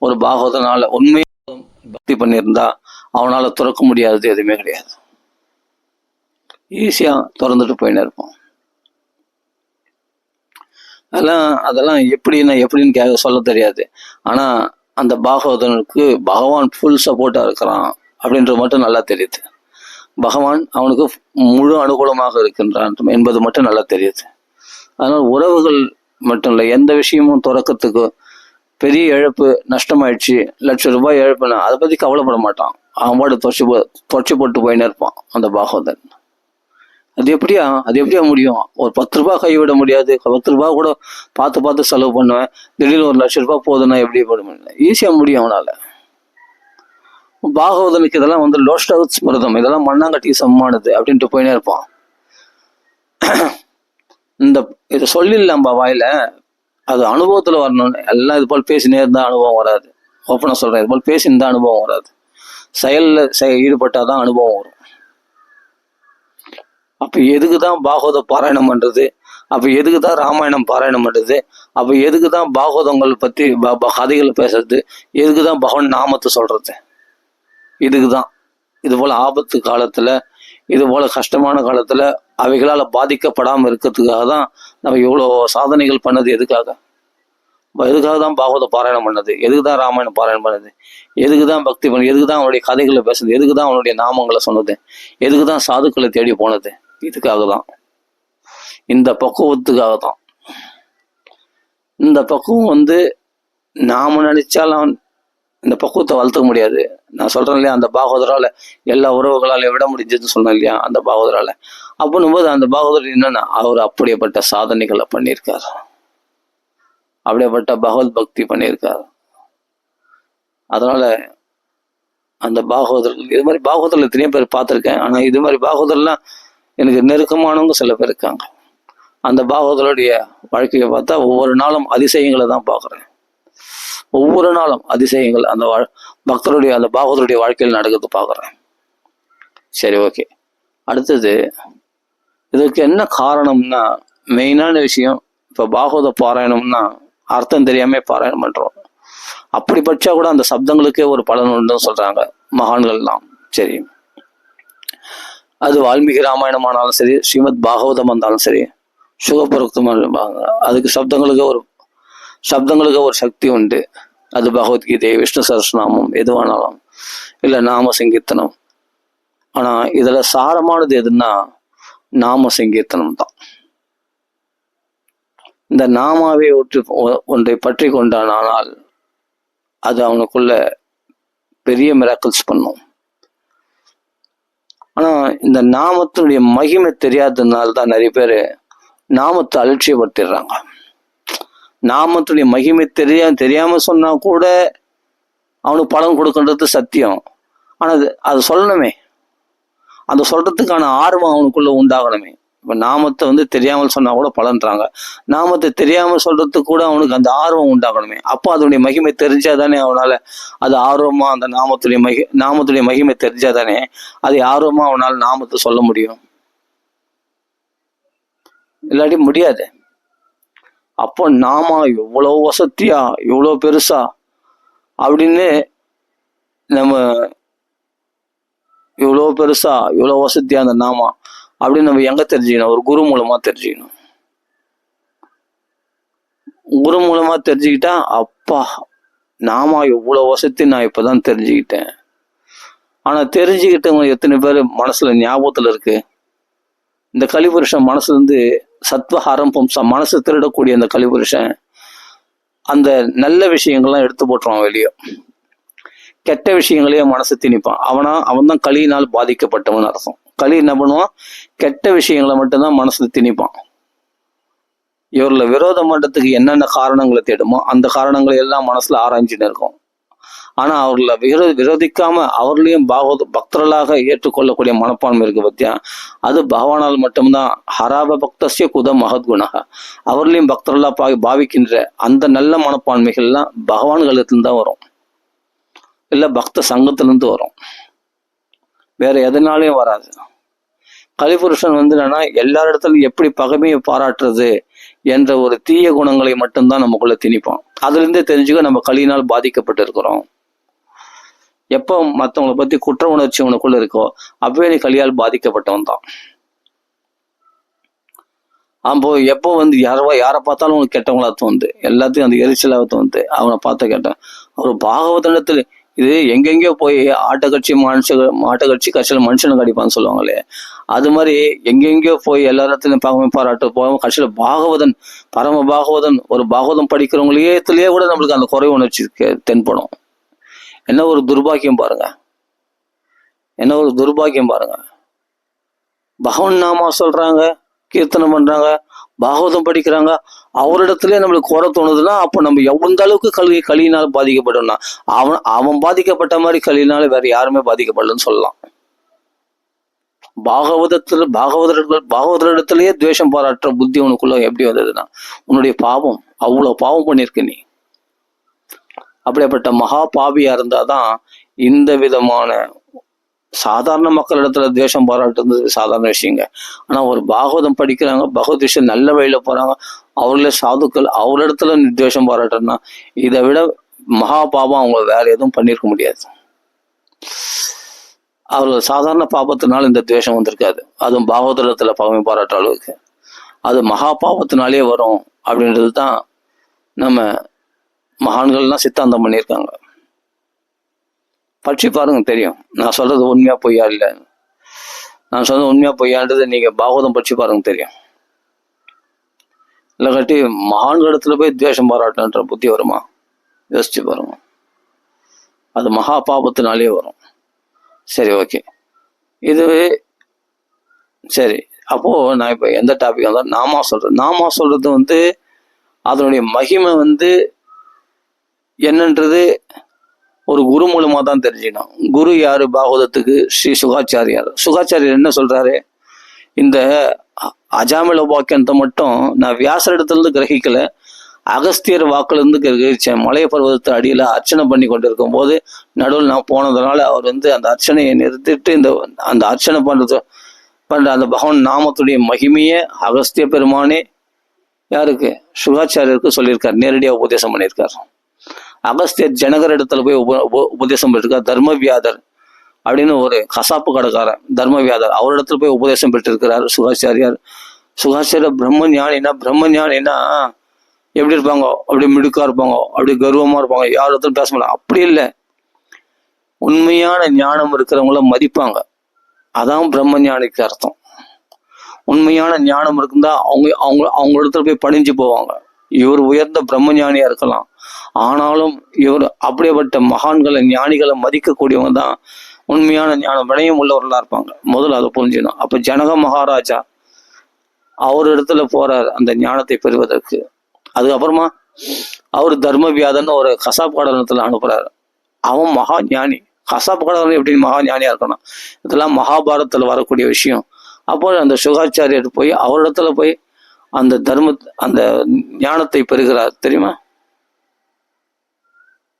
ஒரு பாகவதனால உண்மையாக பக்தி பண்ணியிருந்தா அவனால துறக்க முடியாதது எதுவுமே கிடையாது. ஈஸியா திறந்துட்டு போயின்னு இருப்போம். அதெல்லாம் எப்படின்னு கேட்க சொல்ல தெரியாது. ஆனா அந்த பாகவதனுக்கு பகவான் ஃபுல் சப்போர்ட்டா இருக்கிறான் அப்படின்றது மட்டும் நல்லா தெரியுது. பகவான் அவனுக்கு முழு அனுகூலமாக இருக்கின்றான் என்பது மட்டும் நல்லா தெரியுது. அதனால உறவுகள் மட்டும் இல்லை, எந்த விஷயமும் துறக்கிறதுக்கு பெரிய இழப்பு, நஷ்டமாயிடுச்சு, ₹1,00,000 இழப்புனா அதை பத்தி கவலைப்பட மாட்டான். அவன் பாடு தொலைச்சி போட்டு போயின்னு இருப்பான் அந்த பாகவதன். அது எப்படியா முடியும்? ஒரு ₹10 கைவிட முடியாது. ₹10 கூட பார்த்து செலவு பண்ணுவேன். திடீர்னு ₹1,00,000 போதுன்னா எப்படி போட முடியல? ஈஸியா முடியும் அவனால. பாகவதனுக்கு இதெல்லாம் லோஷ்டவுத் ஸ்மிருதம், இதெல்லாம் மண்ணாங்கட்டி சமமானது அப்படின்ட்டு போயினே இருப்பான். இதை சொல்லிடலாம்பா வாயில, அது அனுபவத்துல வரணும். எல்லாம் இது போல் பேசினே இருந்தா அனுபவம் வராது. ஓப்பனா சொல்றேன், இது போல் பேசியிருந்தா அனுபவம் வராது. செயல்ல ஈடுபட்டாதான் அனுபவம் வரும். அப்ப எதுக்குதான் பாகவத பாராயணம் பண்றது? அப்ப எதுக்குதான் ராமாயணம் பாராயணம் பண்றது? அப்ப எதுக்குதான் பாகவதங்கள் பத்தி கதைகளை பேசுறது? எதுக்குதான் பகவான் நாமத்தை சொல்றது? இதுக்குதான். இது போல ஆபத்து காலத்துல, இது போல கஷ்டமான காலத்துல அவைகளால பாதிக்கப்படாம இருக்கிறதுக்காக தான் நம்ம இவ்வளவு சாதனைகள் பண்ணது. எதுக்காக தான் பாகவத பாராயணம் பண்ணது? எதுக்குதான் ராமாயணம் பாராயணம் பண்ணது? எதுக்குதான் பக்தி பண்ணது? எதுக்குதான் அவனுடைய கதைகளை பேசுறது? எதுக்குதான் அவனுடைய நாமங்களை சொன்னது? எதுக்குதான் சாதுக்களை தேடி போனது? இதுக்காக தான், இந்த பக்குவத்துக்காக தான். இந்த பக்குவம் நாம நினைச்சாலும் இந்த பக்குவத்தை வளர்த்துக்க முடியாது. நான் சொல்றேன் இல்லையா, அந்த பாகவதரால எல்லா உறவுகளால விட முடிஞ்சதுன்னு சொன்னேன் இல்லையா, அந்த பாகவதரால. அப்படின்னும் போது அந்த பாகவதர் என்னன்னா, அவர் அப்படியேப்பட்ட சாதனைகளை பண்ணியிருக்காரு, அப்படியேப்பட்ட பகவத் பக்தி பண்ணியிருக்காரு. அதனால அந்த பாகவதர்கள், இது மாதிரி பாகவதர்கள் எத்தனையோ பேர் பார்த்துருக்கேன். ஆனா இது மாதிரி பாகவதர்லாம் எனக்கு நெருக்கமானவங்க சில பேர் இருக்காங்க. அந்த பாகவதருடைய வாழ்க்கையை பார்த்தா ஒவ்வொரு நாளும் அதிசயங்களை தான் பார்க்குறேன். ஒவ்வொரு நாளும் அதிசயங்கள் அந்த பக்தருடைய, அந்த பாகவதருடைய வாழ்க்கையில் நடக்கிறது பார்க்குறேன். சரி, ஓகே. அடுத்தது, இதுக்கு என்ன காரணம்னா, மெயினான விஷயம், இப்போ பாகவத பாராயணம்னா அர்த்தம் தெரியாம பாராயணம் பண்றோம். அப்படி படிச்சா கூட அந்த சப்தங்களுக்கே ஒரு பலன் உண்டுன்னு சொல்றாங்க மகான்கள்லாம். சரி, அது வால்மீகி ராமாயணமானாலும் சரி, ஸ்ரீமத் பாகவதம் இருந்தாலும் சரி, சுகபுரக்தம், அதுக்கு சப்தங்களுக்கு ஒரு சக்தி உண்டு. அது பகவத்கீதை, விஷ்ணு சஹஸ்ரநாமம், எதுவானாலும், இல்லை நாம சங்கீர்த்தனம். ஆனா இதுல சாரமானது எதுன்னா நாம சங்கீர்த்தனம் தான். இந்த நாமாவே ஒன்றை பற்றி கொண்டானால் அது அவனுக்குள்ள பெரிய மிராக்கிள்ஸ் பண்ணும். ஆனா இந்த நாமத்தினுடைய மகிமை தெரியாததுனால தான் நிறைய பேர் நாமத்தை அலட்சியப்படுத்திடுறாங்க. நாமத்துடைய மகிமை தெரியாம சொன்னா கூட அவனுக்கு பலன் கொடுக்கின்றது சத்தியம். ஆனா அது சொல்லணுமே, அந்த சொல்றதுக்கான ஆர்வம் அவனுக்குள்ள உண்டாகணுமே. இப்ப நாமத்தை தெரியாமல் சொன்னா கூட பலன்றாங்க. நாமத்தை தெரியாமல் சொல்றதுக்கு கூட அவனுக்கு அந்த ஆர்வம் உண்டாகணுமே. அப்போ அதனுடைய மகிமை தெரிஞ்சாதானே அவனால அது ஆர்வமா அந்த நாமத்துடைய மகிமை தெரிஞ்சாதானே அதை ஆர்வமா அவனால் நாமத்தை சொல்ல முடியும். இல்லாட்டி முடியாது. அப்போ நாமா எவ்வளவு வசதியா எவ்வளவு பெருசா அப்படின்னு நம்ம இவ்வளவு பெருசா இவ்வளவு வசதியா அந்த நாமா அப்படின்னு நம்ம எங்க தெரிஞ்சுக்கணும்? ஒரு குரு மூலமா தெரிஞ்சுக்கணும். குரு மூலமா தெரிஞ்சுக்கிட்டா அப்பா நாமா எவ்வளவு வசதி நான் இப்பதான் தெரிஞ்சுக்கிட்டேன். ஆனா தெரிஞ்சுக்கிட்டவங்க எத்தனை பேர் மனசுல ஞாபகத்துல இருக்கு? இந்த கலிபுருஷன் மனசுல சத்வஹாரம் மனசு திருடக்கூடிய அந்த கலிபுருஷன் அந்த நல்ல விஷயங்கள்லாம் எடுத்து போட்டுருவான் வெளியே. கெட்ட விஷயங்களையே மனசு திணிப்பான். அவன் தான் களியினால் பாதிக்கப்பட்டவன் அர்த்தம். களி என்ன பண்ணுவான்? கெட்ட விஷயங்களை மட்டும்தான் மனசுல திணிப்பான். இவர்ல விரோதம் பண்றதுக்கு என்னென்ன காரணங்களை தேடுமோ அந்த காரணங்களை எல்லாம் மனசுல ஆராய்ஞ்சுன்னு இருக்கும். ஆனா அவர்களை விரோதிக்காம அவர்களையும் பக்தர்களாக ஏற்றுக்கொள்ளக்கூடிய மனப்பான்மை இருக்கு பத்தியா, அது பகவானால் மட்டும்தான். ஹராப பக்தசிய குத மகத்குணக, அவர்களையும் பக்தர்களா பாவிக்கின்ற அந்த நல்ல மனப்பான்மைகள்லாம் பகவான்களிடத்துல தான் வரும், இல்ல பக்த சங்கத்திலிருந்து வரும், வேற எதனாலையும் வராது. கலிபுருஷன் என்னன்னா எல்லாரிடத்துலையும் எப்படி பகைமையை பாராட்டுறது என்ற ஒரு தீய குணங்களை மட்டும்தான் நமக்குள்ள திணிப்பான். அதுல இருந்தே தெரிஞ்சுக்க நம்ம களியினால் பாதிக்கப்பட்டு இருக்கிறோம். எப்போ மற்றவங்களை பத்தி குற்ற உணர்ச்சி உனக்குள்ள இருக்கோ அப்பவே நீ களியால் பாதிக்கப்பட்டவன் தான். அப்போ எப்போ யாரை பார்த்தாலும் உனக்கு கெட்டவங்களா தோணுது, எல்லாத்தையும் அந்த எரிச்சலாக தோணுது. அவனை பார்த்த கேட்டேன். அவர் பாகவதனத்துல இது எங்கெங்கயோ போய் ஆட்டக்கட்சி கட்சியில மனுஷனுக்கு அடிப்பான்னு சொல்லுவாங்களே, அது மாதிரி எங்கெங்கயோ போய் எல்லாத்தையும் பகமை பாராட்டு போக கட்சியில பாகவதன் பரம பாகவதன் ஒரு பாகவதம் படிக்கிறவங்களையே கூட நம்மளுக்கு அந்த குறை உணர்ச்சி தென்படும். என்ன ஒரு துர்பாக்கியம் பாருங்க, என்ன ஒரு துர்பாக்கியம் பாருங்க. பகவன் நாமா சொல்றாங்க, கீர்த்தனம் பண்றாங்க, பாகவதம் படிக்கிறாங்க, அவரிடத்துல நம்மளுக்கு குறை தோணுதுன்னா அப்போ நம்ம எந்த அளவுக்கு களியினால் பாதிக்கப்பட்டோம்னா அவன் பாதிக்கப்பட்ட மாதிரி களியினால வேற யாருமே பாதிக்கப்படலன்னு சொல்லலாம். பாகவதரிடத்திலேயே துவேஷம் பாராட்டுற புத்தி உனக்குள்ள எப்படி வந்ததுன்னா உன்னுடைய பாவம், அவ்வளவு பாவம் பண்ணிருக்க நீ. அப்படிப்பட்ட மகா பாவியா இருந்தாதான் இந்த விதமான சாதாரண மக்களிடத்துல துவேஷம் பாராட்டுறது சாதாரண விஷயங்க. ஆனா ஒரு பாகவதம் படிக்கிறாங்க, பகவத் விஷயம் நல்ல வழியில போறாங்க, அவர்களே சாதுக்கள், அவரிடத்துல துவேஷம் பாராட்டுறதுனா இதை விட மகா பாவம் அவங்க வேற எதுவும் பண்ணிருக்க முடியாது. அவர்கள் சாதாரண பாபத்தினால இந்த துவேஷம் வந்திருக்காது. அதுவும் பாகவதத்துல பகமை பாராட்டுற அளவுக்கு அது மகா பாவத்தினாலே வரும் அப்படின்றது தான் நம்ம மகான்கள்லாம் சித்தாந்தம் பண்ணியிருக்காங்க. படிச்சு பாருங்க தெரியும் நான் சொல்றது உண்மையா பொய்யா இல்லை. நான் சொல்றது உண்மையா பொய்யான்றது நீங்க பாகவதம் படிச்சு பாருங்க தெரியும். இல்லை கட்டி மகான்களிடத்துல போய் துவேஷம் பாராட்டுன்ற புத்தி வருமா? யோசிச்சு பாருங்க. அது மகா பாபத்தினாலே வரும். சரி, ஓகே. இது சரி. அப்போ நான் இப்போ எந்த டாபிக் வந்தாலும் நாமா சொல்றது அதனுடைய மகிமை என்னன்றது ஒரு குரு மூலமா தான் தெரிஞ்சுக்கணும். குரு யாரு? பாகவதத்துக்கு ஸ்ரீ சுகாச்சாரியார் என்ன சொல்றாரு? இந்த அஜாமில வாக்கியத்தை மட்டும் நான் வியாசர் இடத்துல இருந்து கிரகிக்கல, அகஸ்தியர் வாக்குல இருந்து கிரகிச்சேன். மலைய பர்வதத்தை அடியில அர்ச்சனை பண்ணி கொண்டு இருக்கும் போது நடுவில் நான் போனதுனால அவர் அந்த அர்ச்சனையை நிறுத்திட்டு அந்த அர்ச்சனை பண்ற அந்த பகவான் நாமத்துடைய மகிமையை அகஸ்திய பெருமானே யாருக்கு? சுகாச்சாரியருக்கு சொல்லியிருக்காரு, நேரடியாக உபதேசம் பண்ணியிருக்காரு. அகஸ்தியர் ஜனகர் இடத்துல போய் உபதேசம் பெற்றிருக்கார். தர்மவியாதர் அப்படின்னு ஒரு கசாப்பு கடைக்காரன் தர்மவியாதர், அவரிடத்துல போய் உபதேசம் பெற்றிருக்கிறார் சுகாச்சாரியார். பிரம்ம ஞானினா எப்படி இருப்பாங்க? அப்படி மிடுக்கா இருப்பாங்க, அப்படி கர்வமா இருப்பாங்க, யார் இடத்துல பேச முடியல. அப்படி இல்லை, உண்மையான ஞானம் இருக்கிறவங்கள மதிப்பாங்க. அதான் பிரம்ம ஞானிக்கு அர்த்தம். உண்மையான ஞானம் இருக்குந்தா அவங்க இடத்துல போய் பணிஞ்சு போவாங்க. இவர் உயர்ந்த பிரம்மஞானியா இருக்கலாம், ஆனாலும் இவர் அப்படிப்பட்ட மகான்களை ஞானிகளை மதிக்கக்கூடியவங்க தான் உண்மையான ஞானம் வினயம் உள்ளவர்களா இருப்பாங்க. முதல்ல அதை புரிஞ்சுக்கணும். அப்ப ஜனக மகாராஜா அவர் இடத்துல போறார் அந்த ஞானத்தை பெறுவதற்கு. அதுக்கப்புறமா அவர் தர்மவியாதன்னு ஒரு கசாப் கடலத்துல அனுப்புறாரு. அவன் மகா ஞானி. கசாப் கடலன் எப்படி மகா ஞானியா இருக்கணும், இதெல்லாம் மகாபாரதத்துல வரக்கூடிய விஷயம். அப்போ அந்த சுகாச்சாரியர் போய் அவரிடத்துல போய் அந்த அந்த ஞானத்தை பெறுகிறார் தெரியுமா.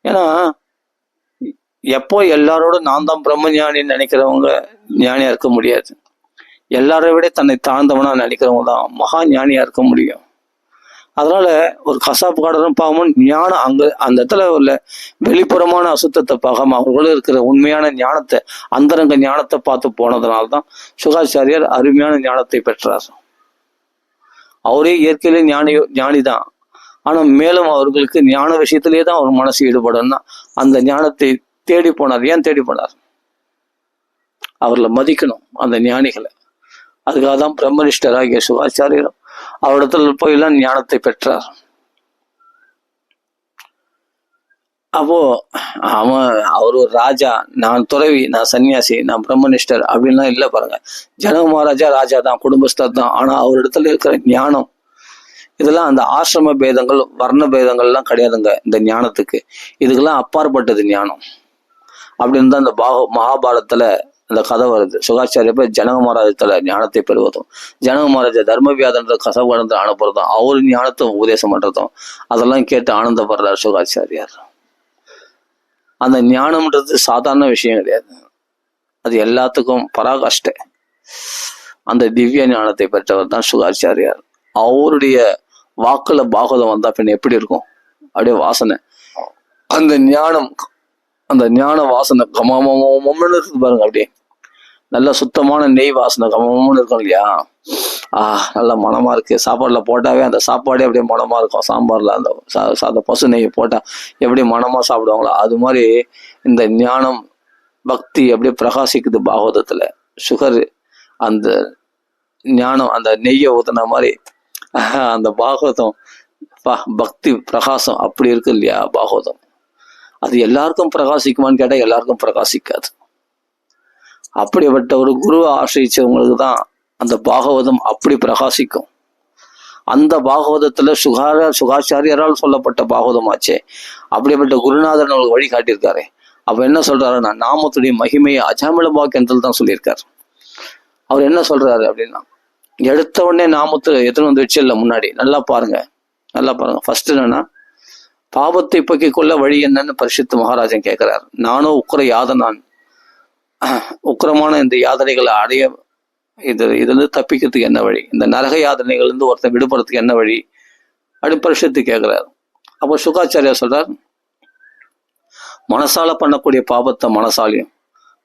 ஏன்னா எப்போ எல்லாரோட நான் தான் பிரம்ம ஞானின்னு நினைக்கிறவங்க ஞானியா இருக்க முடியாது. எல்லாரை விட தன்னை தாழ்ந்தவனா நினைக்கிறவங்க தான் மகா ஞானியா இருக்க முடியும். அதனால ஒரு கசாப்பு காடரும் பாவமும் ஞானம் அங்க அந்த இடத்துல உள்ள வெளிப்புறமான அசுத்தத்தை பார்க்காம அவர்களும் இருக்கிற உண்மையான ஞானத்தை, அந்தரங்க ஞானத்தை பார்த்து போனதுனால்தான் சுகாச்சாரியர் அருமையான ஞானத்தை பெற்றார். அவரே இயற்கையிலே ஞானிதான். ஆனா மேலும் அவர்களுக்கு ஞான விஷயத்திலே தான் அவர் மனசு ஈடுபடும்னா அந்த ஞானத்தை தேடி போனார். ஏன் தேடி போனார்? அவர்களை மதிக்கணும், அந்த ஞானிகளை. அதுக்காக தான் பிரம்மனிஷ்டராகிய சுகாச்சாரியரும் அவரிடத்துல போயெல்லாம் ஞானத்தை பெற்றார். அப்போ அவர் ஒரு ராஜா, நான் துறவி, நான் சன்னியாசி, நான் பிரம்மனிஷ்டர் அப்படின்லாம் இல்லை பாருங்க. ஜனக மகாராஜா ராஜா தான், குடும்பஸ்தர் தான். ஆனா அவர் இடத்துல இருக்கிற ஞானம் இதெல்லாம் அந்த ஆசிரம பேதங்கள் வர்ண பேதங்கள்லாம் கிடையாதுங்க இந்த ஞானத்துக்கு. இதுக்கெல்லாம் அப்பாற்பட்டது ஞானம் அப்படின்னு தான் இந்த மகாபாரதத்துல அந்த கதை வருது. சுகாச்சாரிய போய் ஜனக மகாராஜத்துல ஞானத்தை பெறுவதும், ஜனக மகாராஜா தர்மவியாதன்ற கசவானந்த அனுப்புறதும், அவரு ஞானத்தை உபதேசம் பண்றதும் அதெல்லாம் கேட்டு ஆனந்தப்படுறார் சுகாச்சாரியார். அந்த ஞானம்ன்றது சாதாரண விஷயம் கிடையாது. அது எல்லாத்துக்கும் பராகாஷ்ட அந்த திவ்ய ஞானத்தை பெற்றவர் தான் சுகாச்சாரியார். அவருடைய வாக்குல பாகவதம் வந்தா பின்ன எப்படி இருக்கும்? அப்படியே வாசனை, அந்த ஞானம், அந்த ஞான வாசனை கமமன்னு இருக்கு பாருங்க. அப்படியே நல்ல சுத்தமான நெய் வாசனை கமமன்னு இருக்கும் இல்லையா? நல்ல மனமா இருக்கு. சாப்பாடுல போட்டாவே அந்த சாப்பாடே அப்படியே மனமா இருக்கும். சாம்பார்ல அந்த பசு நெய் போட்டா எப்படி மனமா சாப்பிடுவாங்களோ அது மாதிரி இந்த ஞானம் பக்தி அப்படியே பிரகாசிக்குது பாகவதத்துல. சுகர் அந்த ஞானம் அந்த நெய்யை ஊத்துன மாதிரி அந்த பாகவதம் பக்தி பிரகாசம் அப்படி இருக்கு இல்லையா பாகவதம். அது எல்லாருக்கும் பிரகாசிக்குமான்னு கேட்டா எல்லாருக்கும் பிரகாசிக்காது. அப்படிப்பட்ட ஒரு குருவை ஆசிரியச்சவங்களுக்கு தான் அந்த பாகவதம் அப்படி பிரகாசிக்கும். அந்த பாகவதத்துல சுகாச்சாரியரால் சொல்லப்பட்ட பாகவதமாச்சே. அப்படிப்பட்ட குருநாதர் நம்மளுக்கு வழி காட்டியிருக்காரு. அப்ப என்ன சொல்றாருன்னா, நாமத்துடைய மகிமையை அஜாமில பாக்கியத்தில் தான் சொல்லியிருக்காரு. அவர் என்ன சொல்றாரு அப்படின்னா, எடுத்த உடனே நாமத்தை எத்தனை வந்து வச்சு இல்லை முன்னாடி நல்லா பாருங்க, நல்லா பாருங்க. ஃபர்ஸ்ட் என்னன்னா, பாவத்தை போக்கிக் கொள்ள வழி என்னன்னு பரிசுத்த மகாராஜன் கேட்கிறார். நானும் உக்கிர யாதனான், உக்கிரமான இந்த யாதனைகளை அடைய இதுல இருந்து தப்பிக்கிறதுக்கு என்ன வழி, இந்த நரக யாதனைகள் இருந்து ஒருத்தன் விடுபடுறதுக்கு என்ன வழி அப்படின்னு பரிசுத்து கேட்கிறார். அப்போ சுகாச்சாரியா சொல்றார், மனசால பண்ணக்கூடிய பாவத்தை மனசாலையும்,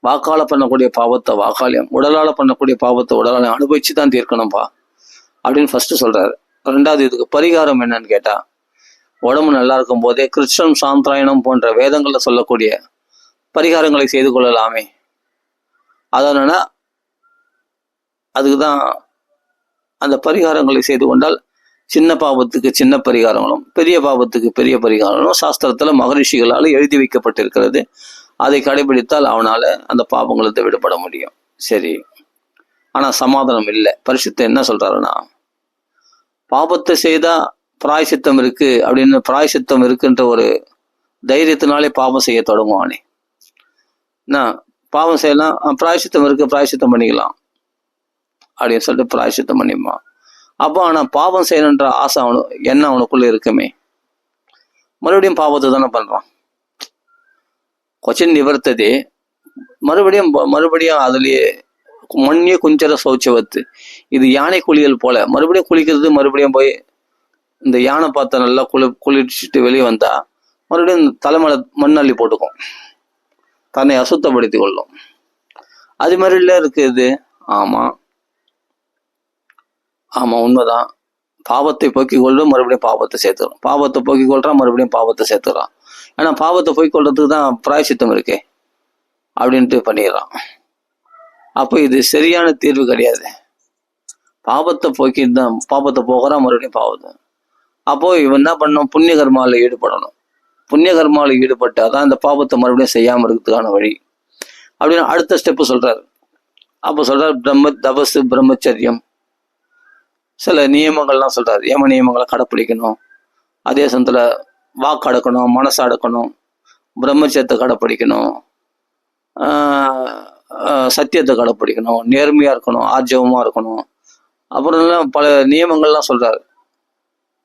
வாக்கால பண்ணக்கூடிய பாவத்தை வாக்காலையும், உடலால பண்ணக்கூடிய பாவத்தை உடலாலையும் அனுபவிச்சு தான் தீர்க்கணும்பா அப்படின்னு ஃபர்ஸ்ட் சொல்றாரு. ரெண்டாவது, இதுக்கு பரிகாரம் என்னன்னு கேட்டா, உடம்பு நல்லா இருக்கும் போதே கிருஷ்ணம் சாந்திராயணம் போன்ற வேதங்கள்ல சொல்லக்கூடிய பரிகாரங்களை செய்து கொள்ளலாமே. அதனால அதுக்குதான் அந்த பரிகாரங்களை செய்து கொண்டால் சின்ன பாவத்துக்கு சின்ன பரிகாரங்களும் பெரிய பாவத்துக்கு பெரிய பரிகாரங்களும் சாஸ்திரத்துல மகரிஷிகளால் எழுதி வைக்கப்பட்டிருக்கிறது. அதை கடைபிடித்தால் அவனால அந்த பாவங்களை விடுபட முடியும். சரி, ஆனா சமாதானம் இல்லை. பரிசுத்தம் என்ன சொல்றாருன்னா, பாபத்தை செய்தா பிராயசித்தம் இருக்கு அப்படின்னு, பிராயசித்தம் இருக்குன்ற ஒரு தைரியத்தினாலே பாவம் செய்ய தொடங்குவானே. பாவம் செய்யலாம், பிராயசித்தம் இருக்கு, பிராயசித்தம் பண்ணிக்கலாம் அப்படின்னு சொல்லிட்டு பிராயசித்தம் பண்ணிப்பான். அப்போ ஆனா பாவம் செய்யணுன்ற ஆசை என்ன அவனுக்குள்ள இருக்குமே, மறுபடியும் பாவத்தை தானே பண்றான். கொச்சின் நிவர்த்ததே, மறுபடியும் அதுலயே மண்ணிய குஞ்சர சௌச்சவத்து, இது யானை குளியல் போல மறுபடியும் குளிக்கிறது. மறுபடியும் போய் இந்த யானை பார்த்த நல்லா குளிச்சுட்டு வெளியே வந்தா மறுபடியும் தலைமலை மண்ணள்ளி போட்டுக்கும், தன்னை அசுத்தப்படுத்தி கொள்ளும். அது மாதிரி இல்ல இருக்குது. ஆமா உண்மைதான். பாவத்தை போக்கிக் கொள்ளும், மறுபடியும் பாவத்தை சேர்த்துக்கிறோம். பாவத்தை போக்கிக் கொள்றான், மறுபடியும் பாவத்தை சேர்த்துக்கிறான். ஆனா பாவத்தை போக்கிக் கொள்றதுக்கு தான் பிராயசித்தம் இருக்கே அப்படின்ட்டு பண்ணிடுறான். அப்போ இது சரியான தீர்வு கிடையாது. பாபத்தை போக்கி தான் பாபத்தை போகிறான் மறுபடியும் பாவத்தை. அப்போ இவன் என்ன பண்ணணும், புண்ணிய கர்மாவில் ஈடுபடணும். புண்ணிய கர்மாவில் ஈடுபட்டாதான் இந்த பாபத்தை மறுபடியும் செய்யாம இருக்கிறதுக்கான வழி அப்படின்னு அடுத்த ஸ்டெப்பு சொல்றாரு. அப்போ சொல்றாரு தபசு பிரம்மச்சரியம், சில நியமங்கள்லாம் சொல்றாரு. யம நியமங்களை கடைப்பிடிக்கணும், அதே சமயத்துல வாக்கு அடக்கணும், மனசு அடக்கணும், பிரம்மச்சரியத்தை கடைப்பிடிக்கணும், சத்தியத்தை கடைப்பிடிக்கணும், நேர்மையா இருக்கணும், ஆர்ஜவமா இருக்கணும். அப்புறம் எல்லாம் பல நியமங்கள்லாம் சொல்றாரு.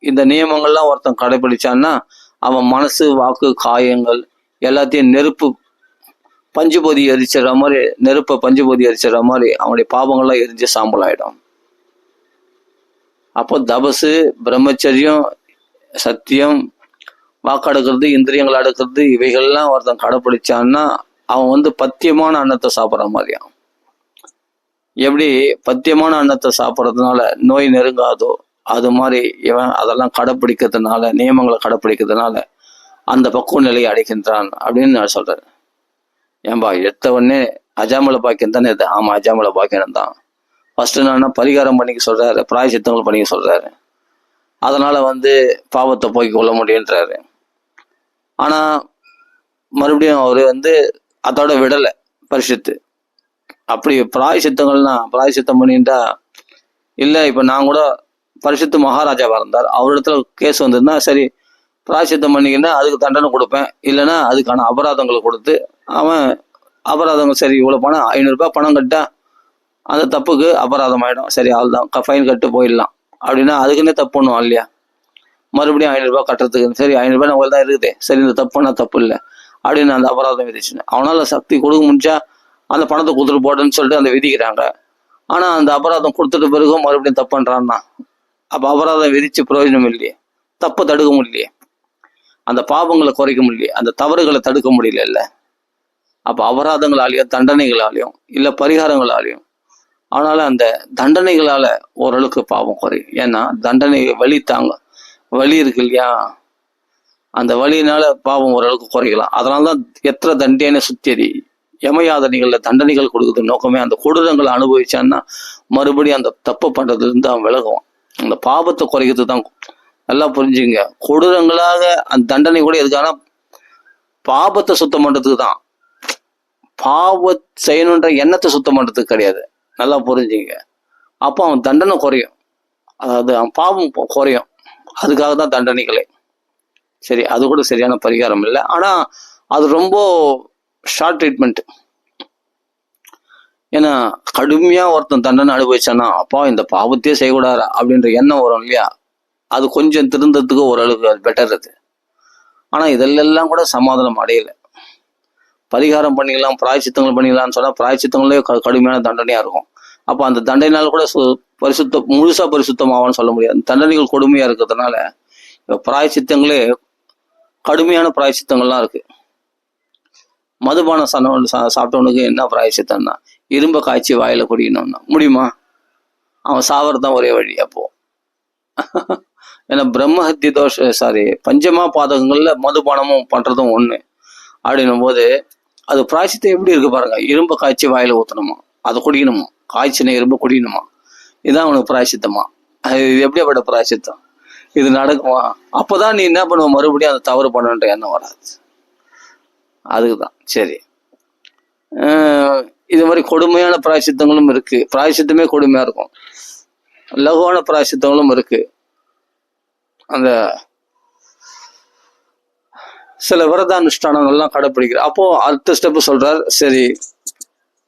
இந்த நியமங்கள்லாம் ஒருத்தன் கடைப்பிடிச்சான்னா அவன் மனசு வாக்கு காயங்கள் எல்லாத்தையும் நெருப்பு பஞ்சுபொதி எரிச்சிடுற மாதிரி, நெருப்பை பஞ்சுபொதி எரிச்சிடுற மாதிரி அவனுடைய பாவங்கள்லாம் எரிஞ்சு சாம்பல் ஆயிடும். அப்போ தபசு பிரம்மச்சரியம் சத்தியம் வாக்கடக்கிறது இந்திரியங்கள் அடக்கிறது இவைகள்லாம் ஒருத்தன் கடைப்பிடிச்சான்னா அவன் பத்தியமான அன்னத்தை சாப்பிட்ற மாதிரியான். எப்படி பத்தியமான அன்னத்தை சாப்பிட்றதுனால நோய் நெருங்காதோ அது மாதிரி இவன் அதெல்லாம் கடைப்பிடிக்கிறதுனால, நியமங்களை கடைப்பிடிக்கிறதுனால அந்த பக்குவ நிலையை அடைக்கின்றான் அப்படின்னு நான் சொல்றேன். ஏன்பா எடுத்தவொடனே அஜாமல பாக்கியம் தானே இது? ஆமா, அஜாமல பாக்கியம் தான். ஃபர்ஸ்ட் என்னன்னா பரிகாரம் பண்ணிக்க சொல்றாரு, பிராயசித்தங்கள் பண்ணிக்க சொல்றாரு. அதனால பாவத்தை போய்க்க கொள்ள முடியுன்றாரு. ஆனா மறுபடியும் அவரு அதோட விடலை பரிசுத்து. அப்படி பிராயசித்தம் பண்ணிட்டா இல்லை. இப்போ நான் கூட பரிசுத்து மகாராஜாவாக இருந்தார், அவரிடத்துல கேஸ் வந்திருந்தா சரி பிராயசித்தம் பண்ணிக்கின்னா அதுக்கு தண்டனை கொடுப்பேன், இல்லைன்னா அதுக்கான அபராதங்களை கொடுத்து அவன் அபராதங்கள் சரி இவ்வளோ பணம் 500 ரூபாய் பணம் கட்டா அந்த தப்புக்கு அபராதம் ஆகிடும், சரி அவள்தான் ஃபைன் கட்டு போயிடலாம் அப்படின்னா அதுக்குன்னே தப்பு பண்ணுவான் இல்லையா? மறுபடியும் 500 ரூபாய் கட்டுறதுக்கு சரி 500 ரூபாய் நம்மள தான் இருக்குதே, சரி இந்த தப்புன்னா தப்பு இல்லை அப்படின்னு அந்த அபராதம் விதிச்சுன்னு அவனால சக்தி கொடுக்க முடிஞ்சா அந்த பணத்தை கொடுத்துட்டு போடுன்னு சொல்லிட்டு அந்த விதிக்கிறாங்க. ஆனால் அந்த அபராதம் கொடுத்துட்டு பிறகும் மறுபடியும் தப்பு பண்ணுறான்னா அப்போ அபராதம் விதிச்சு பிரயோஜனம் இல்லையே, தப்பை தடுக்க முடியலையே, அந்த பாவங்களை குறைக்க முடியலையே, அந்த தவறுகளை தடுக்க முடியல இல்லை. அப்போ அபராதங்களாலையும் தண்டனைகளாலையும் இல்லை பரிகாரங்களாலையும், அதனால அந்த தண்டனைகளால ஓரளவுக்கு பாவம் குறையும். ஏன்னா தண்டனை வலி இருக்கு இல்லையா, அந்த வலியினால பாவம் ஓரளவுக்கு குறைக்கலாம். அதனால்தான் எத்தனை தண்டனை சுத்தியதி யமயாதனைகள்ல தண்டனைகள் கொடுக்குறது நோக்கமே அந்த கொடூரங்களை அனுபவிச்சான்னா மறுபடியும் அந்த தப்பு பண்றதுல இருந்து அவன் விலகுவான். அந்த பாவத்தை குறைக்கிறது தான். நல்லா புரிஞ்சுங்க, கொடூரங்களாக அந்த தண்டனை கூட எதுக்கான பாபத்தை சுத்தம் பண்றதுக்கு தான். பாவ செய்யணுன்ற எண்ணத்தை சுத்தம் பண்றதுக்கு கிடையாது. நல்லா புரிஞ்சுங்க. அப்போ அவன் தண்டனை குறையும், அதாவது அவன் பாவம் குறையும். அதுக்காக தான் தண்டனைகளே. சரி, அது கூட சரியான பரிகாரம் இல்லை. ஆனா அது ரொம்ப ஷார்ட் ட்ரீட்மெண்ட். ஏன்னா கடுமையா ஒருத்தன் தண்டனை அனுபவிச்சானா அப்பா இந்த பாவத்தையே செய்யக்கூடாது அப்படின்ற எண்ணம் வரும் இல்லையா, அது கொஞ்சம் திருந்ததுக்கு ஓரளவுக்கு அது பெட்டர் அது. ஆனா இதெல்லாம் கூட சமாதானம் அடையலை. பரிகாரம் பண்ணிக்கலாம், பிராயச்சித்தங்கள் பண்ணிக்கலாம்னு சொன்னா பிராயச்சித்தங்களே கடுமையான தண்டனையா இருக்கும். அப்போ அந்த தண்டனையால கூட முழுசா பரிசுத்தம் ஆவான்னு சொல்ல முடியாது. தண்டனைகள் கொடுமையா இருக்கிறதுனால பிராயச்சித்தங்களே கடுமையான பிராயச்சித்தங்கள்லாம் இருக்கு. மதுபானம் சாப்பிட்டவனுக்கு என்ன பிராயச்சித்தம்னா இரும்ப காய்ச்சி வாயில குடிக்கணும்னா முடியுமா? அவன் சாவறதுதான் ஒரே வழி. அப்போ ஏன்னா பிரம்மஹத்தி பஞ்சமா பாதகங்கள்ல மதுபானமும் பண்றதும் ஒண்ணு அப்படின்னும் போது அது பிராயச்சித்தம் எப்படி இருக்கு பாருங்க. இரும்ப காய்ச்சி வாயில ஊத்தணுமா, அதை குடிக்கணுமா, காய்ச்சின இரும்ப குடிக்கணுமா, இதுதான் அவனுக்கு பிராயச்சித்தமா? இது எப்படியாப்பட்ட பிராயச்சித்தம்? இது நடக்குமா? அப்போதான் நீ என்ன பண்ணுவ, மறுபடியும் அந்த தவறு பண்ணுன்ற எண்ணம் வராது. அதுக்குதான். சரி, இது மாதிரி கொடுமையான பிராயச்சித்தங்களும் இருக்கு. பிராயச்சித்தமே கொடுமையா இருக்கும். லகுவான பிராயச்சித்தங்களும் இருக்கு. அந்த சில விரதானுஷ்டானங்கள்லாம் கடைப்பிடிக்கிற அப்போ அடுத்த ஸ்டெப்பு சொல்றார். சரி,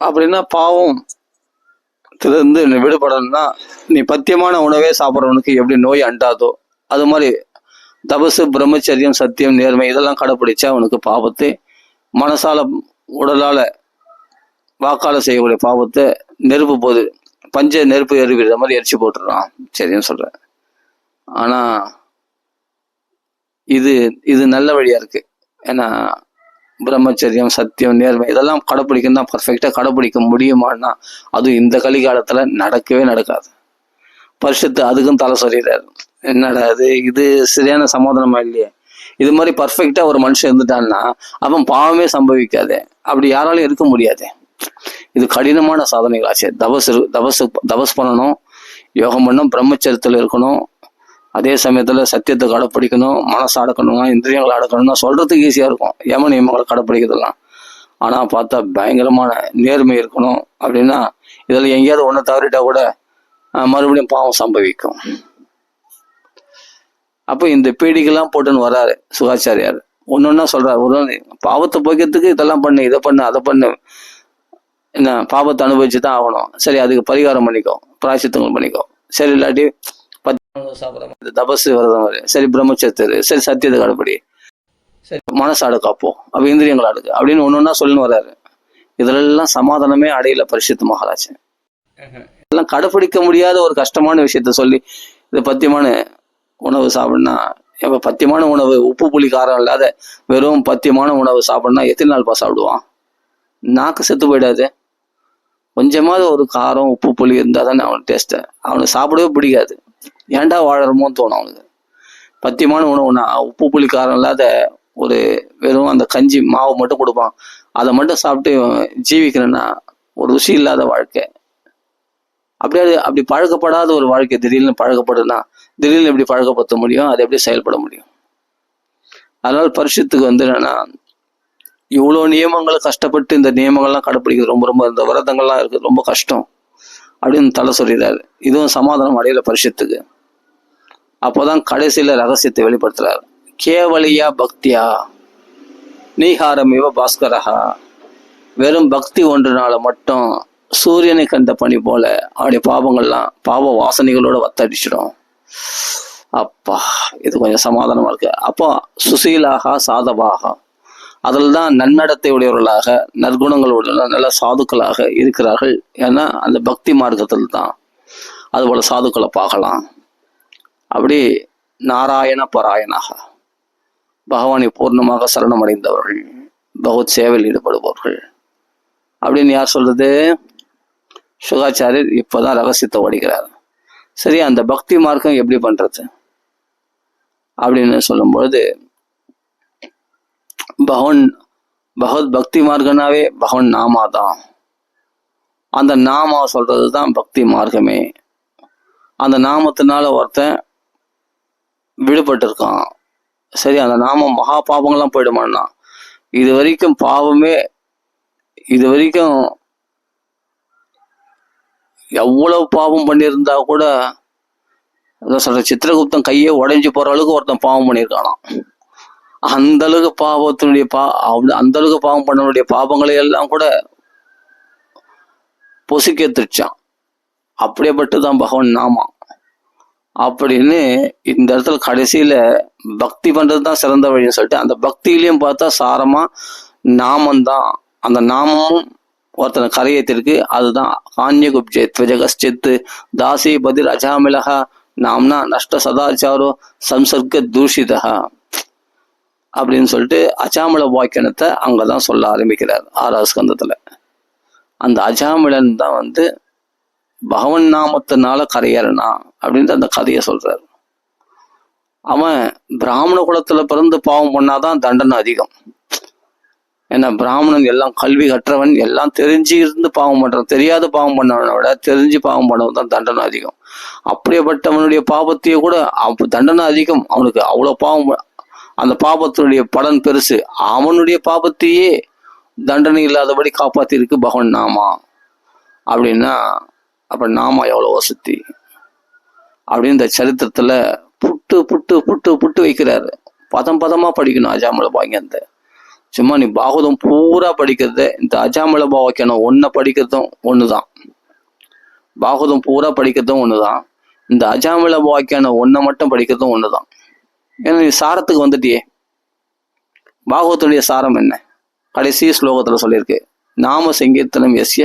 அப்படின்னா பாவம் நீ விடுபடணும்னா நீ பத்தியமான உணவே சாப்பிட்றவனுக்கு எப்படி நோய் அண்டாதோ அது மாதிரி தபசு பிரம்மச்சரியம் சத்தியம் நேர்மை இதெல்லாம் கடைப்பிடிச்சா அவனுக்கு பாவத்தை மனசால உடலால வாக்கால செய்யக்கூடிய பாவத்தை நெருப்பு போது நெருப்பு எரிவிடுற மாதிரி எரிச்சு போட்டுறான். சரின்னு சொல்றேன். ஆனா இது நல்ல வழியா இருக்கு. ஏன்னா பிரம்மச்சரியம் சத்தியம் நேர்மை இதெல்லாம் கடைப்பிடிக்கணும் தான் பர்ஃபெக்டா கடைப்பிடிக்க முடியுமான்னா அதுவும் இந்த கலிகாலத்துல நடக்கவே நடக்காது. பரிசுத்து அதுக்கும் தலை சொல்லிடுறாரு. என்னடா இது சரியான சமாதானமா இல்லையே. இது மாதிரி பர்ஃபெக்டா ஒரு மனுஷன் இருந்துட்டான்னா அவன் பாவமே சம்பவிக்காது. அப்படி யாராலும் இருக்க முடியாது. இது கடினமான சாதனைகளாச்சு. தபஸ் பண்ணணும், யோகம் பண்ணணும், பிரம்மச்சரியத்தில் இருக்கணும், அதே சமயத்தில் சத்தியத்தை கடைப்பிடிக்கணும், மனசை அடக்கணும்னா, இந்திரியங்களை அடக்கணும்னா சொல்கிறதுக்கு ஈஸியாக இருக்கும் யம நியமங்களை கடைப்பிடிக்கிறதுலாம். ஆனால் பார்த்தா பயங்கரமான நேர்மை இருக்கணும். அப்படின்னா இதில் எங்கேயாவது ஒன்று தவறிட்டா கூட மறுபடியும் பாவம் சம்பவிக்கும். அப்போ இந்த பீடிகெல்லாம் போட்டுன்னு வர்றாரு சுகாச்சாரியார். ஒன்னொன்னா சொல்றாரு, ஒரு பாவத்தை போய்க்கிறதுக்கு இதெல்லாம் பண்ணு, இதை பண்ணு, அதை பண்ணு, என்ன பாவத்தை அனுபவிச்சு தான் ஆகணும். சரி, அதுக்கு பரிகாரம் பண்ணிக்கோ, பிராயசித்தங்கள் பண்ணிக்கோ. சரி, இல்லாட்டி சாப்பிட்ற தபசு விரதம் வரு, சரி பிரம்மச்சரியரு, சரி சத்தியத்தை கடைப்படி, சரி மனசு அடுக்காப்போ, அப்போ இந்திரியங்கள் அடுக்கு அப்படின்னு ஒன்னொன்னா சொல்லின்னு வர்றாரு. இதுலெல்லாம் சமாதானமே அடையில பரிசுத்த மகாராஜ். இதெல்லாம் கடைப்பிடிக்க முடியாத ஒரு கஷ்டமான விஷயத்த சொல்லி இது பத்தியமான உணவு சாப்பிட்னா, இப்போ பத்தியமான உணவு உப்பு புளி காரம் இல்லாத வெறும் பத்தியமான உணவு சாப்பிட்னா எத்தனை நாள்ப்பா சாப்பிடுவான்? நாக்கு செத்து போயிடாது. கொஞ்சமாவது ஒரு காரம் உப்பு புளி இருந்தால் தானே அவனுக்கு டேஸ்ட்டு. அவனுக்கு சாப்பிடவே பிடிக்காது. ஏன்டா வாழறமோன்னு தோணும் அவனுக்கு. பத்தியமான உணவுனா உப்பு புளி காரம் இல்லாத ஒரு வெறும் அந்த கஞ்சி மாவு மட்டும் கொடுப்பான், அதை மட்டும் சாப்பிட்டு ஜீவிக்கிறேன்னா ஒரு ருசி இல்லாத வாழ்க்கை. அப்படி பழக்கப்படாத ஒரு வாழ்க்கை திடீர்னு பழக்கப்படுதுன்னா திடீர்னு எப்படி பழக்கப்படுத்த முடியும்? அது எப்படி செயல்பட முடியும்? அதனால பரிசுத்துக்கு என்னன்னா, இவ்வளோ நியமங்களை கஷ்டப்பட்டு இந்த நியமங்கள்லாம் கடைப்பிடிக்கிறது ரொம்ப ரொம்ப, இந்த விரதங்கள்லாம் இருக்குது ரொம்ப கஷ்டம் அப்படின்னு தலை சொல்லிடுறாரு. இதுவும் சமாதானம் அடையில பரிசுத்துக்கு. அப்போதான் கடைசியில ரகசியத்தை வெளிப்படுத்துறாரு. கேவலியா பக்தியா நீஹாரம் இவ பாஸ்கரஹா, வெறும் பக்தி ஒன்றுனால மட்டும் சூரியனை கண்ட பனி போல அவருடைய பாவங்கள்லாம் பாவ வாசனைகளோட வத்தடிச்சிடும். அப்பா, இது கொஞ்சம் சமாதானமா இருக்கு. அப்போ சுசீலாக சாதவாக, அதில் தான் நன்னடத்தை உடையவர்களாக நற்குணங்களோட நல்ல சாதுக்களாக இருக்கிறார்கள். ஏன்னா அந்த பக்தி மார்க்கத்தில் தான் அதுபோல சாதுக்களை பார்க்கலாம். அப்படி நாராயண பராயணாக பகவானை பூர்ணமாக சரணமடைந்தவர்கள், பகவத் சேவையில் ஈடுபடுபவர்கள் அப்படின்னு யார் சொல்றது? சுகாச்சாரியர் இப்போதான் ரகசியத்தை ஓடிக்கிறார். சரி, அந்த பக்தி மார்க்கம் எப்படி பண்றது அப்படின்னு சொல்லும்பொழுது, பகவத் பக்தி மார்க்கனாவே பகவன் நாமா தான். அந்த நாமா சொல்றது தான் பக்தி மார்க்கமே. அந்த நாமத்தினால ஒருத்தன் விடுபட்டு இருக்கான். சரி, அந்த நாமம் மகா பாவங்கள்லாம் போயிடுமான்னா, இது வரைக்கும் பாவமே, இது வரைக்கும் எவ்வளவு பாவம் பண்ணியிருந்தா கூட சொல்ற சித்திரகுப்தன் கையே உடைஞ்சு போற அளவுக்கு ஒருத்தன் பாவம் பண்ணியிருக்கானாம். அந்த அளவுக்கு பாவத்தினுடைய அந்த அளவுக்கு பாவம் பண்ணனுடைய பாவங்களை எல்லாம் கூட பொசுக்கேத்துச்சான். அப்படியேப்பட்டுதான் பகவான் நாமா அப்படின்னு இந்த இடத்துல கடைசியில பக்தி பண்றதுதான் சிறந்த வழின்னு சொல்லிட்டு, அந்த பக்தியிலையும் பார்த்தா சாரமா நாமந்தான். அந்த நாமமும் ஒருத்தனை கரையேற்றிருக்கு. அதுதான் கான்யகுப்ஜே துவஜகஸ்சித்து தாசி பதில் அஜாமிலகா நாம்னா நஷ்ட சதாச்சாரோ சம்சர்க்க தூஷிதா அப்படின்னு சொல்லிட்டு அஜாமில வாக்கியனத்தை அங்கதான் சொல்ல ஆரம்பிக்கிறார் 6வது ஸ்கந்தத்துல. அந்த அஜாமிலன் தான் பகவன் நாமத்தினால கரையறனா அப்படின்ட்டு அந்த கதையை சொல்றாரு. அவன் பிராமண குலத்துல பிறந்து பாவம் பண்ணாதான் தண்டனை அதிகம். ஏன்னா பிராமணன் எல்லாம் கல்வி கற்றவன், எல்லாம் தெரிஞ்சு இருந்து பாவம் பண்றான். தெரியாத பாவம் பண்ணவனை விட தெரிஞ்சு பாவம் பண்ணவன் தான் தண்டனை அதிகம். அப்படியேப்பட்டவனுடைய பாவத்தையே கூட தண்டனை அதிகம். அவனுக்கு அவ்வளவு பாவம், அந்த பாவத்தினுடைய பலன் பெருசு. அவனுடைய பாவத்தையே தண்டனை இல்லாதபடி காப்பாத்திருக்கு பகவான் நாமா. அப்படின்னா அப்ப நாமா எவ்வளவு வசதி அப்படின்னு இந்த சரித்திரத்துல புட்டு புட்டு புட்டு புட்டு வைக்கிறாரு. பதமா படிக்கணும் அஜாமல பாக்கியந்த. சும்மா நீ பாகவதம் பூரா படிக்கிறது, இந்த அஜாமல பாக்கியம் ஒன்ன படிக்கிறதும் ஒண்ணுதான். பாகவதம் பூரா படிக்கிறதும் ஒண்ணுதான். இந்த அஜாமல வாக்கியான ஒன்ன மட்டும் படிக்கிறதும் ஒண்ணுதான். ஏன்னா நீ சாரத்துக்கு வந்துட்டியே. பாகவத்துடைய சாரம் என்ன? கடைசி ஸ்லோகத்துல சொல்லியிருக்கு, நாம சங்கீர்த்தனம் எஸ்ய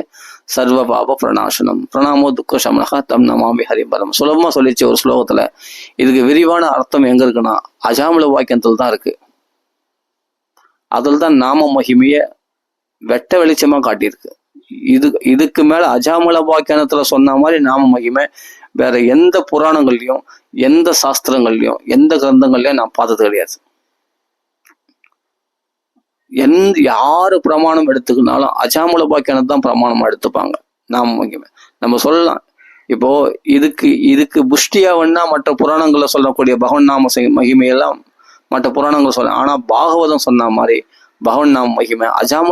சர்வ பாப பிரணாசனம் பிரணாமோ துக்க சமனகா தம் நமாமி ஹரிபரம். சுலபமா சொல்லிச்சு ஒரு ஸ்லோகத்துல. இதுக்கு விரிவான அர்த்தம் எங்க இருக்குன்னா அஜாமல வாக்கியத்தில் தான் இருக்கு. அதில் தான் நாம மகிமைய வெட்ட வெளிச்சமா காட்டியிருக்கு. இதுக்கு மேல அஜாமல வாக்கியத்துல சொன்ன மாதிரி நாம மகிமை வேற எந்த புராணங்கள்லயும் எந்த சாஸ்திரங்கள்லயும் எந்த கிரந்தங்கள்லயும் நான் பார்த்தது கிடையாது. யாரு பிரமாணம் எடுத்துக்கினாலும் அஜாமல பாக்கியானது தான் பிரமாணமா எடுத்துப்பாங்க. நாம மகிமை நம்ம சொல்லலாம், இப்போ இதுக்கு புஷ்டியா வேணா மற்ற புராணங்களை சொல்லக்கூடிய பகவன் நாம மகிமையெல்லாம் மற்ற புராணங்கள் சொல்ல. ஆனா பாகவதம் சொன்ன மாதிரி பகவன் நாம மகிமை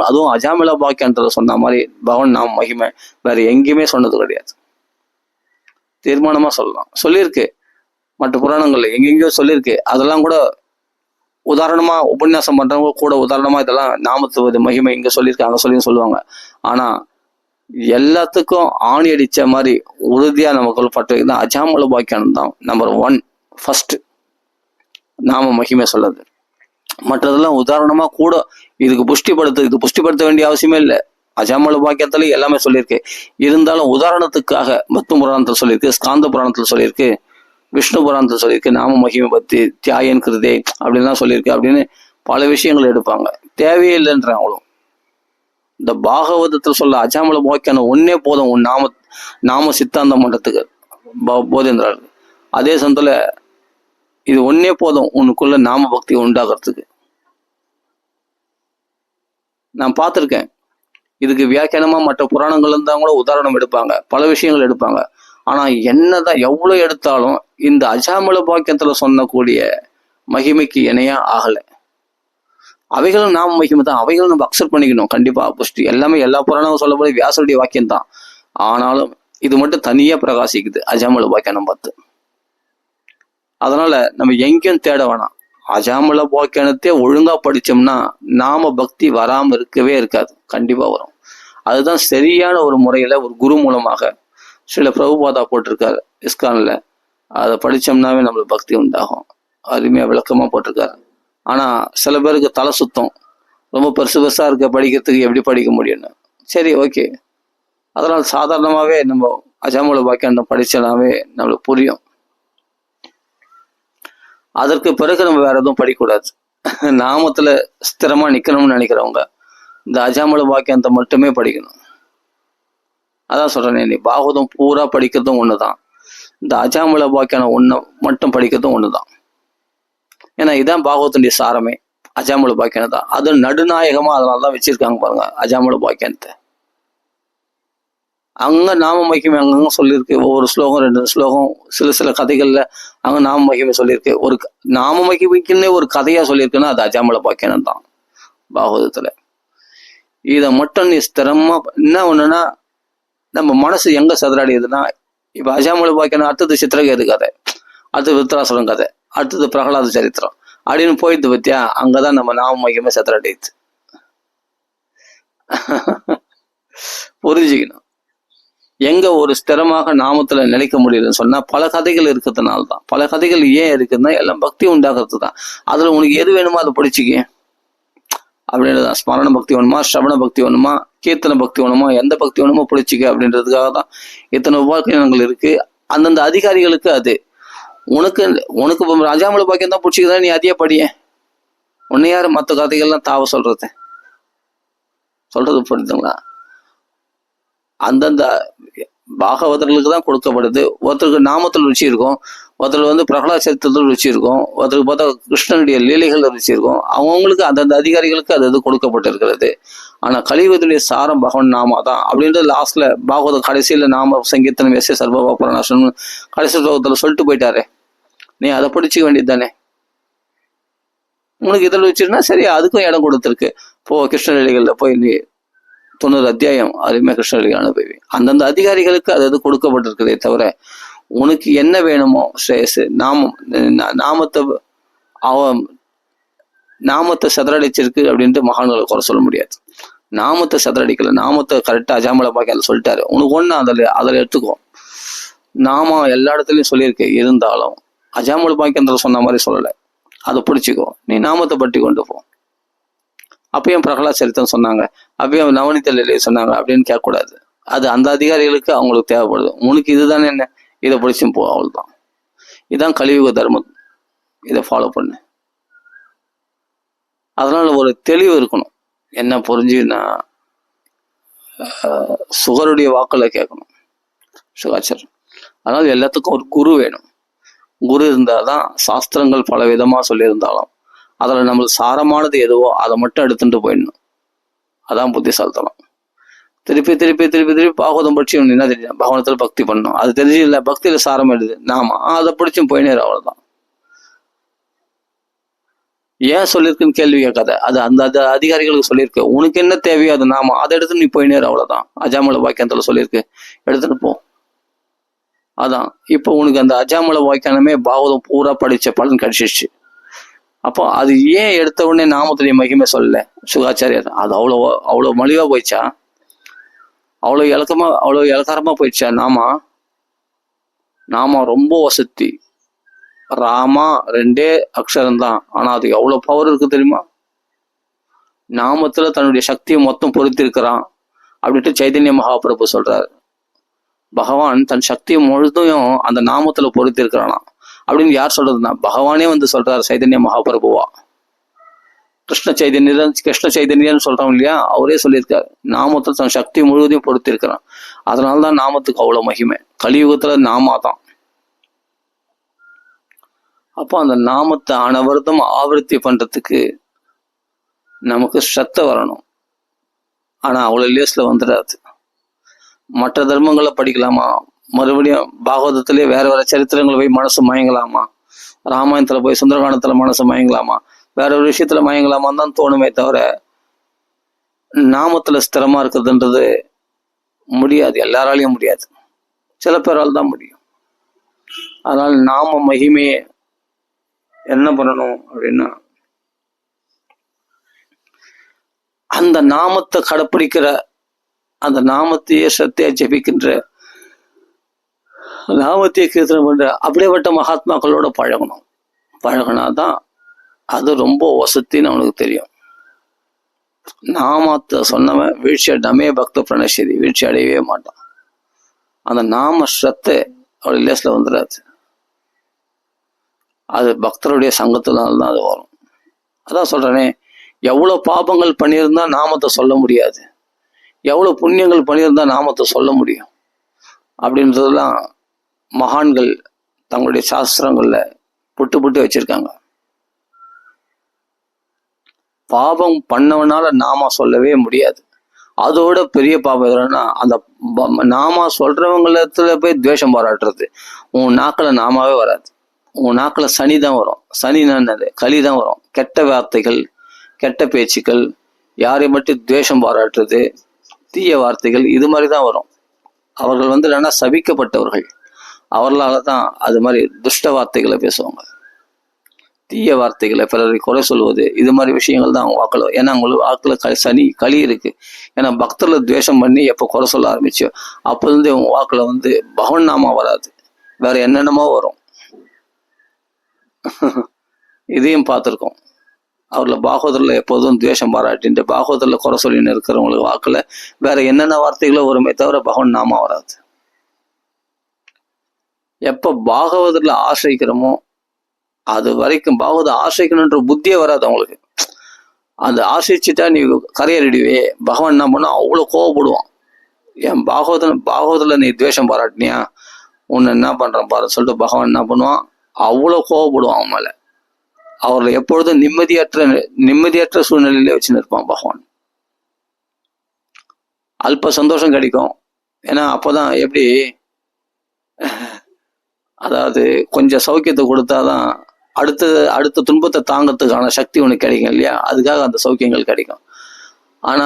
அதுவும் அஜாமில பாக்கியன்றத சொன்ன மாதிரி பகவன் நாம மகிமை வேற எங்கேயுமே சொன்னது கிடையாது. தீர்மானமா சொல்லலாம். சொல்லியிருக்கு மற்ற புராணங்கள்ல எங்கெங்கயோ சொல்லியிருக்கு. அதெல்லாம் கூட உதாரணமா உபன்யாசம் பண்றவங்க கூட உதாரணமா இதெல்லாம் நாமத்துவது மகிமை இங்க சொல்லியிருக்கு அங்க சொல்லி சொல்லுவாங்க. ஆனா எல்லாத்துக்கும் ஆணி அடிச்ச மாதிரி உறுதியா நமக்கு பட்டு அஜாமல பாக்கியம் தான் நம்பர் 1 ஃபர்ஸ்ட் நாம மகிமை சொல்லுது. மற்றதெல்லாம் உதாரணமா கூட இதுக்கு புஷ்டிப்படுத்த வேண்டிய அவசியமே இல்லை. அஜாமல பாக்கியத்துல எல்லாமே சொல்லியிருக்கு. இருந்தாலும் உதாரணத்துக்காக பத்து புராணத்துல சொல்லியிருக்கு, ஸ்காந்த புராணத்துல சொல்லியிருக்கு, விஷ்ணு புராணத்துல சொல்லியிருக்கு, நாம மகிமை பத்தி தியாயன் கிருதே அப்படின்லாம் சொல்லியிருக்கு அப்படின்னு பல விஷயங்கள் எடுப்பாங்க. தேவையே இல்லைன்றாங்களும். இந்த பாகவதத்தில் சொல்ல அஜாமல பாக்கியான ஒன்னே போதும் உன் நாம சித்தாந்த மன்றத்துக்கு போதேந்திராள். அதே சமயத்துல இது ஒன்னே போதும் உனக்குள்ள நாம பக்தி உண்டாகிறதுக்கு. நான் பார்த்திருக்கேன். இதுக்கு வியாக்கியானமா மற்ற புராணங்கள் இருந்தா கூட உதாரணம் எடுப்பாங்க, பல விஷயங்கள் எடுப்பாங்க. ஆனா என்னதான் எவ்வளவு எடுத்தாலும் இந்த அஜாமல பாக்கியத்துல சொன்னக்கூடிய மகிமைக்கு இணையா ஆகலை. அவைகளும் நாம மகிமை தான். அவைகளும் நம்ம அக்செப்ட் பண்ணிக்கணும். கண்டிப்பா புஷ்டி எல்லாமே எல்லா புராணமும் சொல்லப்போது வியாசருடைய வாக்கியம் தான். ஆனாலும் இது மட்டும் தனியா பிரகாசிக்குது அஜாமல பாக்கியம் பார்த்து. அதனால நம்ம எங்கேயும் தேட வேணாம். அஜாமல பாக்கியனத்தை ஒழுங்கா படிச்சோம்னா நாம பக்தி வராம இருக்கவே இருக்காது. கண்டிப்பா வரும். அதுதான் சரியான ஒரு முறையில ஒரு குரு மூலமாக சில பிரபுபாதா போட்டிருக்காரு இஸ்கான்ல. அதை படிச்சோம்னாவே நம்மளுக்கு பக்தி உண்டாகும். அருமையா விளக்கமா போட்டிருக்காரு. ஆனா சில பேருக்கு தலை சுத்தம், ரொம்ப பெருசா இருக்க படிக்கிறதுக்கு எப்படி படிக்க முடியும்னு. சரி, ஓகே. அதனால சாதாரணமாவே நம்ம அஜாமல பாக்கியம் படிச்சனாவே நம்மளுக்கு புரியும். அதற்கு பிறகு நம்ம வேற எதுவும் படிக்கக்கூடாது. நாமத்துல ஸ்திரமா நிக்கணும்னு நினைக்கிறவங்க இந்த அஜாமல பாக்கியத்தை மட்டுமே படிக்கணும். அதான் சொல்றேன், நீ பாகவதம் பூரா படிக்கிறதும் ஒண்ணுதான், இந்த அஜாமல பாக்கியான ஒண்ணு மட்டும் படிக்கிறதும் ஒண்ணுதான். ஏன்னா இதான் பாகவதனுடைய சாரமே, அஜாமல பாக்கியம் தான். அது நடுநாயகமா அதனாலதான் வச்சிருக்காங்க பாருங்க அஜாமல பாக்கியத்தை. அங்க நாம மகிமை அங்கங்க சொல்லியிருக்கு. ஒவ்வொரு ஸ்லோகம் 2 ஸ்லோகம், சில கதைகள்ல அங்க நாம மகிமை சொல்லியிருக்கு. ஒரு நாம மகிமைக்குன்னே ஒரு கதையா சொல்லியிருக்குன்னா அது அஜாமல பாக்கியம் தான் பாகவதத்துல. இதை மட்டும் நீ ஸ்திரமா என்ன ஒண்ணுன்னா, நம்ம மனசு எங்க சதுராடியதுன்னா, இப்ப அஜாமல பாக்கியம் அடுத்தது சித்திரகேது கதை, அடுத்தது விருத்தராசுரன் கதை, அடுத்தது பிரகலாத சரித்திரம் அப்படின்னு போயிட்டு பத்தியா, அங்கதான் நம்ம நாம மகிமை சதுராடியது. புரிஞ்சுக்கணும். எங்க ஒரு ஸ்திரமாக நாமத்துல நிலைக்க முடியலன்னு சொன்னா பல கதைகள் இருக்கிறதுனால தான். பல கதைகள் ஏன் இருக்குதுன்னா எல்லாம் பக்தி உண்டாகிறது தான். அதுல உனக்கு எது வேணுமோ அதை படிச்சுக்க அப்படின்றதான். ஸ்மரண பக்தி வேணுமா, ஸ்ரவண பக்தி வேணுமா, கீர்த்தன பக்தி வேணுமா, எந்த பக்தி வேணுமோ பிடிச்சிக்க அப்படின்றதுக்காக தான் இத்தனை உபாக்கியங்கள் இருக்கு. அந்தந்த அதிகாரிகளுக்கு அது. உனக்கு அஜாமல பாக்கியம் தான் பிடிச்சிக்கிறதா, நீ அதையே படிய. உன்னை யாரு மற்ற கதைகள்லாம் தாவ சொல்றது புரியுதுங்களா? அந்தந்த பாகவதர்களுக்கு தான் கொடுக்கப்படுது. ஒருத்தருக்கு நாமத்தில் ருச்சி இருக்கும், ஒருத்தருக்கு பிரகலாத சரித்திரத்தில் ருச்சி இருக்கும், ஒருத்தருக்கு பார்த்தா கிருஷ்ணனுடைய லீலைகள் ருச்சி இருக்கும். அவங்களுக்கு அந்தந்த அதிகாரிகளுக்கு அது கொடுக்கப்பட்டிருக்கிறது. ஆனா கலியுகத்துடைய சாரம் பகவன் நாமா தான் அப்படின்றது லாஸ்ட்ல பாகவத கடைசியில நாம சங்கீர்த்தனம் எஸ் சர்வபாபரணாசன் கடைசி ஸ்லோகத்துல சொல்லிட்டு போயிட்டாரு. நீ அதை படிச்சுக்க வேண்டியது தானே. உனக்கு இதில் வச்சிருந்தா சரி, அதுக்கும் இடம் கொடுத்துருக்கு. கிருஷ்ண லீலைகள்ல போய் நீ 90 அத்தியாயம் அருமையா கிருஷ்ணலீலை அனுபவி. அந்தந்த அதிகாரிகளுக்கு அது கொடுக்கப்பட்டிருக்கிறதே தவிர உனக்கு என்ன வேணுமோ ஸ்ரேயஸ் நாமத்தை சதறடிச்சிருக்கு அப்படின்ட்டு மகான்களை குறை சொல்ல முடியாது. நாமத்தை சதறடிக்கல, நாமத்தை கரெக்டா அஜாமல பாக்கியம் சொல்லிட்டாரு. உனக்கு ஒண்ணு அதில் எடுத்துக்கோ. நாம எல்லா இடத்துலயும் சொல்லியிருக்கு. இருந்தாலும் அஜாமல பாக்கியத்துல சொன்ன மாதிரி சொல்லலை. அதை பிடிச்சிக்கோ. நீ நாமத்தை பற்றி கொண்டு போ. அப்பயும் பிரகலாத சரித்திரம் சொன்னாங்க, அப்பயும் நவநீத லீலை சொன்னாங்க அப்படின்னு கேட்கக்கூடாது. அது அந்த அதிகாரிகளுக்கு அவங்களுக்கு தேவைப்படுது. உனக்கு இதுதானே என்ன, இதை பிடிச்சும் போ, அவ்வளவுதான். இதுதான் கலியுக தர்மம். இதை ஃபாலோ பண்ணு. அதனால ஒரு தெளிவு இருக்கணும். என்ன புரிஞ்சுன்னா சுகருடைய வாக்குல கேட்கணும், சுகாச்சாரம். அதனால எல்லாத்துக்கும் ஒரு குரு வேணும். குரு இருந்தாதான் சாஸ்திரங்கள் பல விதமா சொல்லியிருந்தாலும் அதுல நம்மளுக்கு சாரமானது எதுவோ அதை மட்டும் எடுத்துட்டு போயிடணும். அதான் புத்திசாலித்தனம். திருப்பி திருப்பி திருப்பி திருப்பி பாகவதம் படிச்சு என்ன தெரியும், பகவானத்துல பக்தி பண்ணணும். அது தெரிஞ்சு இல்லை, பக்தியில சாரம் எடுது நாம அதை பிடிச்சும் போயினேர், அவ்வளவுதான். ஏன் சொல்லியிருக்குன்னு கேள்வி கேட்காத, அது அந்த அதிகாரிகளுக்கு சொல்லியிருக்கு. உனக்கு என்ன தேவையோ அது நாம அதை எடுத்து நீ போயினேர், அவ்வளவுதான். அஜாமல வாக்கியத்துல சொல்லியிருக்கு, எடுத்துட்டு போ. அதான் இப்போ உனக்கு அந்த அஜாமல வாக்கியானமே பாகவதம் பூரா படிச்ச பலன் கிடைச்சிருச்சு. அப்போ அது ஏன் எடுத்த உடனே நாமத்துடைய மகிமை சொல்லல சுகாச்சாரியர்? அது அவ்வளோ மலிவா போயிடுச்சா? அவ்வளோ இலக்காரமா போயிடுச்சா? நாம ரொம்ப வசதி. ராமா 2 அக்ஷரம் தான், ஆனா அது எவ்வளவு பவர் இருக்கு தெரியுமா? நாமத்துல தன்னுடைய சக்தியை மொத்தம் பொறுத்திருக்கிறான் அப்படின்ட்டு சைதன்ய மகாபிரபு சொல்றாரு. பகவான் தன் சக்தியை முழுதும் அந்த நாமத்துல பொறுத்திருக்கிறானா அப்படின்னு யார் சொல்றதுன்னா, பகவானே வந்து சொல்றாரு சைதன்ய மகாபிரபுவா. கிருஷ்ண சைதன்யன்னு சொல்றோம் இல்லையா, அவரே சொல்லியிருக்காரு நாமத்துல தன் சக்தி முழுவதையும் பொறுத்திருக்கிறான். அதனால்தான் நாமத்துக்கு அவ்வளவு மகிமை. கலியுகத்துல நாமாதான். அப்போ அந்த நாமத்தை அனவர்த்தம் ஆவர்த்தி பண்றதுக்கு நமக்கு ஸ்ரத்த வரணும். ஆனா அவ்வளவு லேஸ்ல வந்துடாது. மற்ற தர்மங்களை படிக்கலாமா, மறுபடியும் பாகவதத்திலே வேற வேற சரித்திரங்களை போய் மனசு மயங்கலாமா, ராமாயணத்துல போய் சுந்தரகாண்டத்துல மனசு மயங்கலாமா, வேற ஒரு விஷயத்துல மயங்கலாமான்னு தான் தோணுமே தவிர நாமத்துல ஸ்திரமா இருக்கிறதுன்றது முடியாது. எல்லாராலையும் முடியாது, சில பேரால் தான் முடியும். அதனால நாம மகிமையை என்ன பண்ணணும் அப்படின்னா, அந்த நாமத்தை கடைப்பிடிக்கிற, அந்த நாமத்தையே சத்தியா ஜபிக்கின்ற, நாமத்தையே கீர்த்தனம் பண்ற அப்படியேப்பட்ட மகாத்மாக்களோட பழகினாதான் அது ரொம்ப வசத்தின்னு அவனுக்கு தெரியும். நாமத்தை சொன்னவன் வீழ்ச்சி அடையாமே பக்த பிரணசதி, வீழ்ச்சி அடையவே மாட்டான். அந்த நாம ஸ்ரத்தை அவளை லேஸ்ல வந்துடாது. அது பக்தருடைய சங்கத்தினால்தான் அது வரும். அதான் சொல்றேனே, எவ்வளவு பாபங்கள் பண்ணியிருந்தா நாமத்தை சொல்ல முடியாது, எவ்வளவு புண்ணியங்கள் பண்ணியிருந்தா நாமத்தை சொல்ல முடியும் அப்படின்றதெல்லாம் மகான்கள் தங்களுடைய சாஸ்திரங்கள்ல புட்டு வச்சிருக்காங்க. பாபம் பண்ணவனால நாம சொல்லவே முடியாது. அதோட பெரிய பாபம் எதுனா, அந்த நாம சொல்றவங்களத்துல போய் துவேஷம் பாராட்டுறது. உன் நாக்கில நாமாவே வராது, உன் நாக்கில் சனி தான் வரும். சனின்னு களி தான் வரும். கெட்ட வார்த்தைகள், கெட்ட பேச்சுக்கள், யாரை மட்டும் துவேஷம் பாராட்டுறது, தீய வார்த்தைகள், இது மாதிரி தான் வரும். அவர்கள் வந்து இல்லைன்னா சபிக்கப்பட்டவர்கள். அவர்களால தான் அது மாதிரி துஷ்ட வார்த்தைகளை பேசுவாங்க, தீய வார்த்தைகளை, பிறரை குறை சொல்வது, இது மாதிரி விஷயங்கள் தான் அவங்க வாக்கில். ஏன்னா அவங்களுக்கு வாக்கில் சனி களி இருக்கு. ஏன்னா பக்தர்ல துவேஷம் பண்ணி எப்போ குறை சொல்ல ஆரம்பிச்சோ அப்போ இருந்து அவங்க வாக்கில் வந்து பகவன் நாமா வராது, வேற என்னென்னமோ வரும். இதையும் பார்த்துருக்கோம். அவர்ல பாகவதர்ல எப்போதும் துவேஷம் பாராட்டின்ட்டு பாகவதர்ல குறை சொல்லின்னு இருக்கிறவங்களுக்கு வாக்குல வேற என்னென்ன வார்த்தைகளோ வருமே தவிர பகவான் நாமா வராது. எப்ப பாகவதர்ல ஆசிரிக்கிறோமோ அது வரைக்கும் பாகவத ஆசிரிக்கணுன்ற புத்தியே வராது அவங்களுக்கு. அந்த ஆசிரிச்சுட்டா நீ கரையறிடுவே, பகவான் என்ன பண்ணா அவ்வளவு கோவப்படுவான். என் பாகவதர்ல நீ துவேஷம் பாராட்டினியா, உன்னை என்ன பண்றான் பாரு சொல்லிட்டு பகவான் என்ன பண்ணுவான், அவ்வளவு கோவப்படுவான் அவன் மேல. அவர்களை எப்பொழுதும் நிம்மதியற்ற சூழ்நிலையில வச்சு நிற்பான் பகவான். அல்ப சந்தோஷம் கிடைக்கும். ஏன்னா அப்போதான் எப்படி, அதாவது கொஞ்சம் சௌக்கியத்தை கொடுத்தாதான் அடுத்த துன்பத்தை தாங்கிறதுக்கான சக்தி உனக்கு கிடைக்கும் இல்லையா, அதுக்காக அந்த சௌக்கியங்கள் கிடைக்கும். ஆனா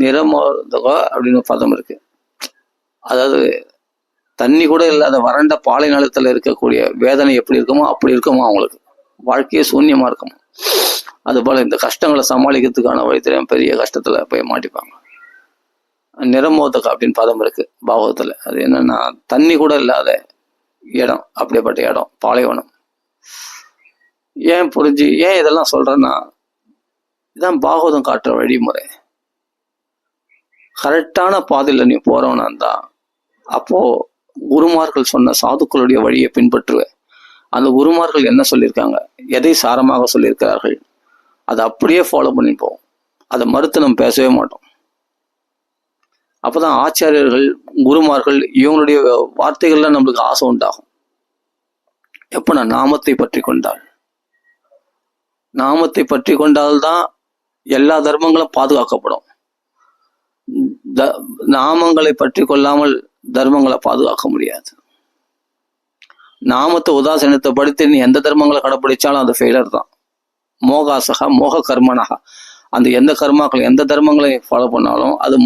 நிறமோதகோ அப்படின்னு பதம் இருக்கு. அதாவது தண்ணி கூட இல்லாத வறண்ட பாலை நிலத்துல இருக்கக்கூடிய வேதனை எப்படி இருக்குமோ அப்படி இருக்குமோ அவங்களுக்கு. வாழ்க்கையே சூன்யமா இருக்குமோ. அது போல இந்த கஷ்டங்களை சமாளிக்கிறதுக்கான வழி தெரியாம பெரிய கஷ்டத்துல போய் மாட்டிப்பாங்க. நிறமோதகம் அப்படின்னு பதம் இருக்கு பாகவத்துல. அது என்னன்னா தண்ணி கூட இல்லாத இடம், அப்படிப்பட்ட இடம் பாலைவனம். ஏன் இதெல்லாம் சொல்றேன்னா, இதான் பாகவதம் காட்டுற வழிமுறை. கரெக்டான பாதையில நீ போறவனா இருந்தா அப்போ குருமார்கள் சொன்ன சாதுக்களுடைய வழியை பின்பற்றுவேன். அந்த குருமார்கள் என்ன சொல்லியிருக்காங்க, எதை சாரமாக சொல்லியிருக்கிறார்கள், அதை அப்படியே ஃபாலோ பண்ணிப்போம். அதை மறுத்து நம்ம பேசவே மாட்டோம். அப்பதான் ஆச்சாரியர்கள், குருமார்கள் இவங்களுடைய வார்த்தைகள்ல நம்மளுக்கு ஆசை உண்டாகும். எப்ப நான் நாமத்தை பற்றி கொண்டால்தான் எல்லா தர்மங்களும் பாதுகாக்கப்படும். நாமங்களை பற்றி கொள்ளாமல் தர்மங்களை பாதுகாக்க முடியாது. நாமத்தை உதாசீனத்தைப்படுத்தி நீ எந்த தர்மங்களை கடைப்பிடிச்சாலும் அது ஃபெயிலர் தான். மோகாசகா மோக கர்மனகா, அந்த எந்த கர்மாக்கள் எந்த தர்மங்களை ஃபாலோ பண்ணாலும் அது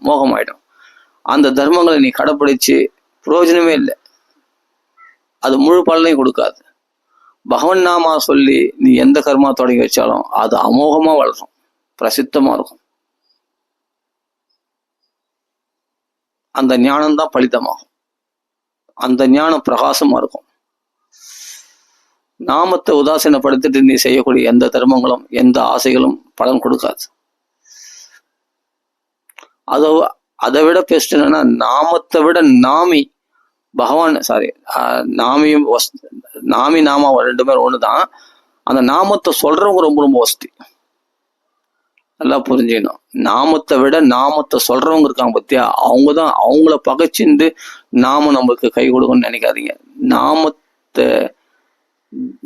மோகமாயிடும். அந்த தர்மங்களை நீ கடைப்பிடிச்சு பிரயோஜனமே இல்லை, அது முழு பலனையும் கொடுக்காது. பகவன் நாமா சொல்லி நீ எந்த கர்மா தொடங்கி வச்சாலும் அது அமோகமா வளரும், பிரசித்தமா இருக்கும். அந்த ஞானம்தான் பலிதமாகும், அந்த ஞானம் பிரகாசமா இருக்கும். நாமத்தை உதாசீனப்படுத்திட்டு நீ செய்யக்கூடிய எந்த தர்மங்களும் எந்த ஆசைகளும் பலன் கொடுக்காது. அதை விட பெஸ்ட் என்னன்னா, நாமத்தை விட நாமி பகவான் நாமியும் நாமி நாமா ரெண்டு பேரும் ஒண்ணுதான். அந்த நாமத்தை சொல்றவங்க ரொம்ப ரொம்ப வசதி, நல்லா புரிஞ்சுக்கணும். நாமத்தை விட நாமத்தை சொல்றவங்க இருக்காங்க பத்தியா, அவங்கதான், அவங்கள பகைச்சிண்டு நாம நம்மளுக்கு கை கொடுக்கணும்னு நினைக்காதீங்க.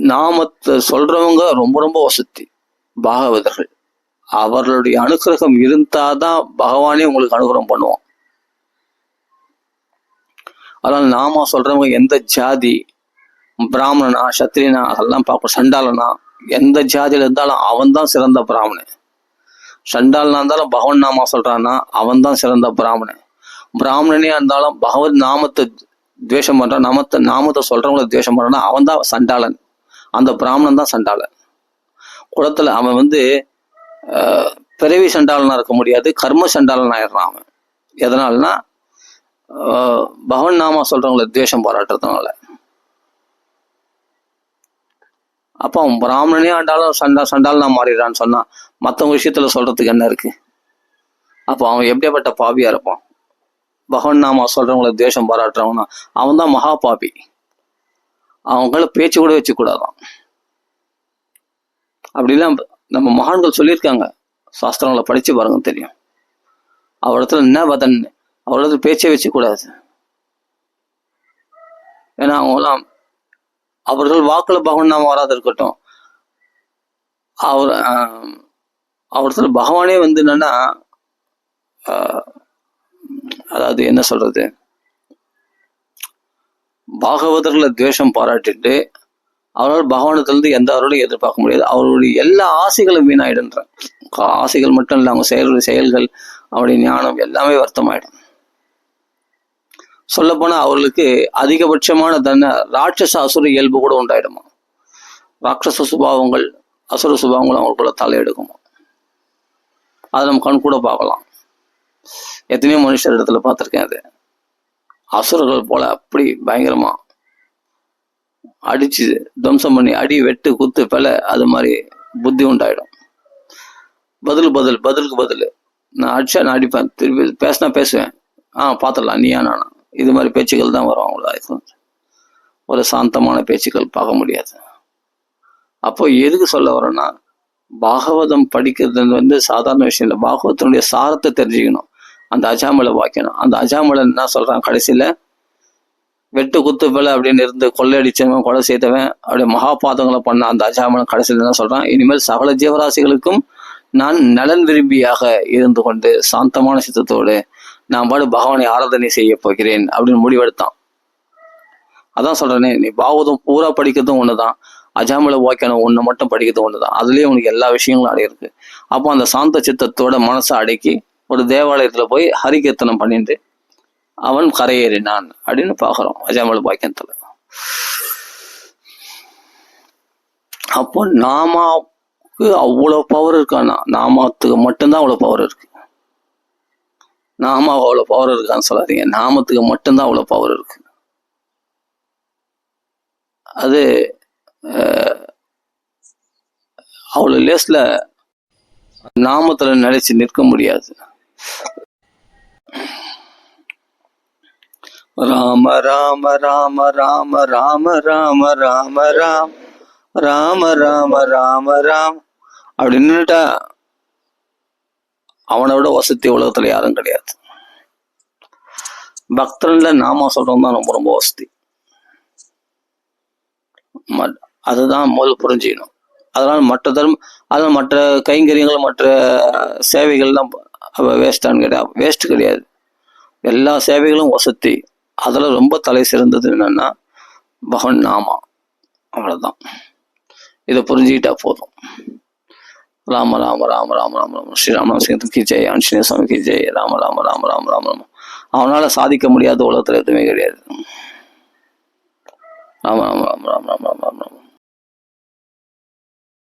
நாமத்தை சொல்றவங்க ரொம்ப ரொம்ப வசதி பாகவதர்கள். அவர்களுடைய அனுகிரகம் இருந்தாதான் பகவானே உங்களுக்கு அனுகிரகம் பண்ணுவோம். அதனால நாம சொல்றவங்க எந்த ஜாதி, பிராமணனா சத்திரியனா அதெல்லாம் பார்ப்போம், சண்டாளனா எந்த ஜாதியில இருந்தாலும் அவன் தான் சிறந்த பிராமணன். சண்டாளனா இருந்தாலும் பகவன் நாமா சொல்றான்னா அவன் தான் சிறந்த பிராமணன். பிராமணனே இருந்தாலும் பகவத் நாமத்தை துவேஷம் பண்றான், நாமத்தை சொல்றவங்களை துவேஷம் பண்றான்னா அவன் தான் சண்டாளன், அந்த பிராமணன் தான் சண்டாளன். குளத்துல அவன் பிறவி சண்டாளனா இருக்க முடியாது, கர்ம சண்டாளன் ஆயிடுறான் அவன். எதனால்னா பகவன் நாமா சொல்றவங்களை துவேஷம் பாராட்டுறதுனால. அப்போ அவன் பிராமணனே ஆண்டாலும் சண்டாளனா மாறிடுறான்னு சொன்னா மற்றவங்க விஷயத்துல சொல்றதுக்கு என்ன இருக்கு? அப்போ அவன் எப்படியாப்பட்ட பாவியா இருப்பான்? பகவன் நாமா சொல்றவங்களை துவேஷம் பாராட்டுறவனா அவன் தான் மகா பாபி. அவங்கள பேச்சு கூட வச்சு கூடாதான். அப்படிலாம் நம்ம மகான்கள் சொல்லியிருக்காங்க, சாஸ்திரங்களை படிச்சு பாருங்க தெரியும். அவரிடத்துல என்ன வதன், அவரிடத்துல பேச்சே வச்சு கூடாது. ஏன்னா அவர்கள் வாக்குல பகவான் நாம வராது இருக்கட்டும், அவரிடத்துல பகவானே என்னன்னா அதாவது என்ன சொல்றது, பாகவதர்களை துவேஷம் பாராட்டிட்டு அவரால் பகவானத்திலிருந்து எந்த அருளையும் எதிர்பார்க்க முடியாது. அவருடைய எல்லா ஆசைகளும் வீணாயிடுன்ற, ஆசைகள் மட்டும் இல்லை, அவங்க செயல்கள் அவருடைய ஞானம் எல்லாமே வருத்தமாயிடும். சொல்ல போனா அவர்களுக்கு அதிகபட்சமான ராட்சச அசுர இயல்பு கூட உண்டாயிடுமா. ராட்சச சுபாவங்கள் அசுர சுபாவங்கள் அவங்களுக்குள்ள தலையெடுக்குமா. அதை நம்ம கண் கூட பார்க்கலாம். எத்தனையோ மனுஷர் இடத்துல பார்த்துருக்கேன். அது அசுரர்கள் போல அப்படி பயங்கரமா அடிச்சு துவம்சம் பண்ணி அடி வெட்டு குத்து பெல அது மாதிரி புத்தி உண்டாயிடும். பதிலுக்கு பதில் நான் அடிச்சா நான் அடிப்பேன், திருப்பி பேசினா பேசுவேன், பார்த்துடலாம் நீயா நானா, இது மாதிரி பேச்சுக்கள் தான் வரும் அவங்கள. ஒரு சாந்தமான பேச்சுக்கள் பார்க்க முடியாது. அப்போ எதுக்கு சொல்ல வரோன்னா, பாகவதம் படிக்கிறது சாதாரண விஷயம் இல்லை. பாகவதனுடைய சாரத்தை தெரிஞ்சுக்கணும், அந்த அஜாமலை வாய்க்கணும். அந்த அஜாமலை என்ன சொல்றான் கடைசியில, வெட்டு குத்து போல அப்படின்னு இருந்து கொள்ளையடிச்சவன் கொலை செய்தவன் அப்படியே மகாபாதங்களை பண்ண அந்த அஜாமலன் கடைசியில் என்ன சொல்றான், இனிமேல் சகல ஜீவராசிகளுக்கும் நான் நலன் விரும்பியாக இருந்து கொண்டு சாந்தமான சித்தத்தோடு நான் பாடு பகவானை ஆராதனை செய்ய போகிறேன் அப்படின்னு முடிவெடுத்தான். அதான் சொல்றேனே, நீ பாகவதம் பூரா படிக்கிறதும் ஒண்ணுதான், அஜாமலை வாய்க்கணும் ஒண்ணு மட்டும் படிக்கிறதும் ஒண்ணுதான். அதுலயே உனக்கு எல்லா விஷயங்களும் அடையிருக்கு. அப்போ அந்த சாந்த சித்தத்தோட மனசை அடக்கி ஒரு தேவாலயத்துல போய் ஹரிகீர்த்தனம் பண்ணிட்டு அவன் கரையேறினான் அப்படின்னு பாக்குறோம் அஜாமலை வாக்கியத்துல. அப்போ நாமாவுக்கு அவ்வளவு பவர் இருக்கானா? நாமத்துக்கு மட்டும்தான் அவ்வளவு பவர் இருக்கு. நாமாவுக்கு அவ்வளவு பவர் இருக்கான்னு சொல்லாதீங்க, நாமத்துக்கு மட்டும்தான் அவ்வளவு பவர் இருக்கு. அது அவ்வளவு லேஸ்ல நாமத்துல நிலைச்சு நிற்க முடியாது. ராம ராம ராம ராம ராம ராம ராம ராம் ராம ராம ராம ராம் அப்படின்னுட்டா அவனை விட வசதி உலகத்துல யாரும் கிடையாது. பக்தன்ல நாம சொல்றோம் தான் ரொம்ப ரொம்ப வசதி. அதுதான் முதல் புரிஞ்சுக்கணும். அதனால மற்ற கைங்கரியங்கள் மற்ற சேவைகள்லாம் அப்போ வேஸ்டான்னு கேட்டால் வேஸ்ட் கிடையாது. எல்லா சேவைகளும் வசதி. அதில் ரொம்ப தலை சிறந்தது என்னென்னா பகவன் நாமா. அவ்வளோதான். இதை புரிஞ்சுக்கிட்டா போதும். ராம ராம ராம ராம ராம ராம ஸ்ரீராம கி ஜெய், ஆஞ்சநேய சுவாமி கி ஜெய், ராம ராம ராம ராம ராம ராம. அவனால் சாதிக்க முடியாத உலகத்தில் எதுவுமே கிடையாது. ராம ராம ராம ராம ராம ராம ராம.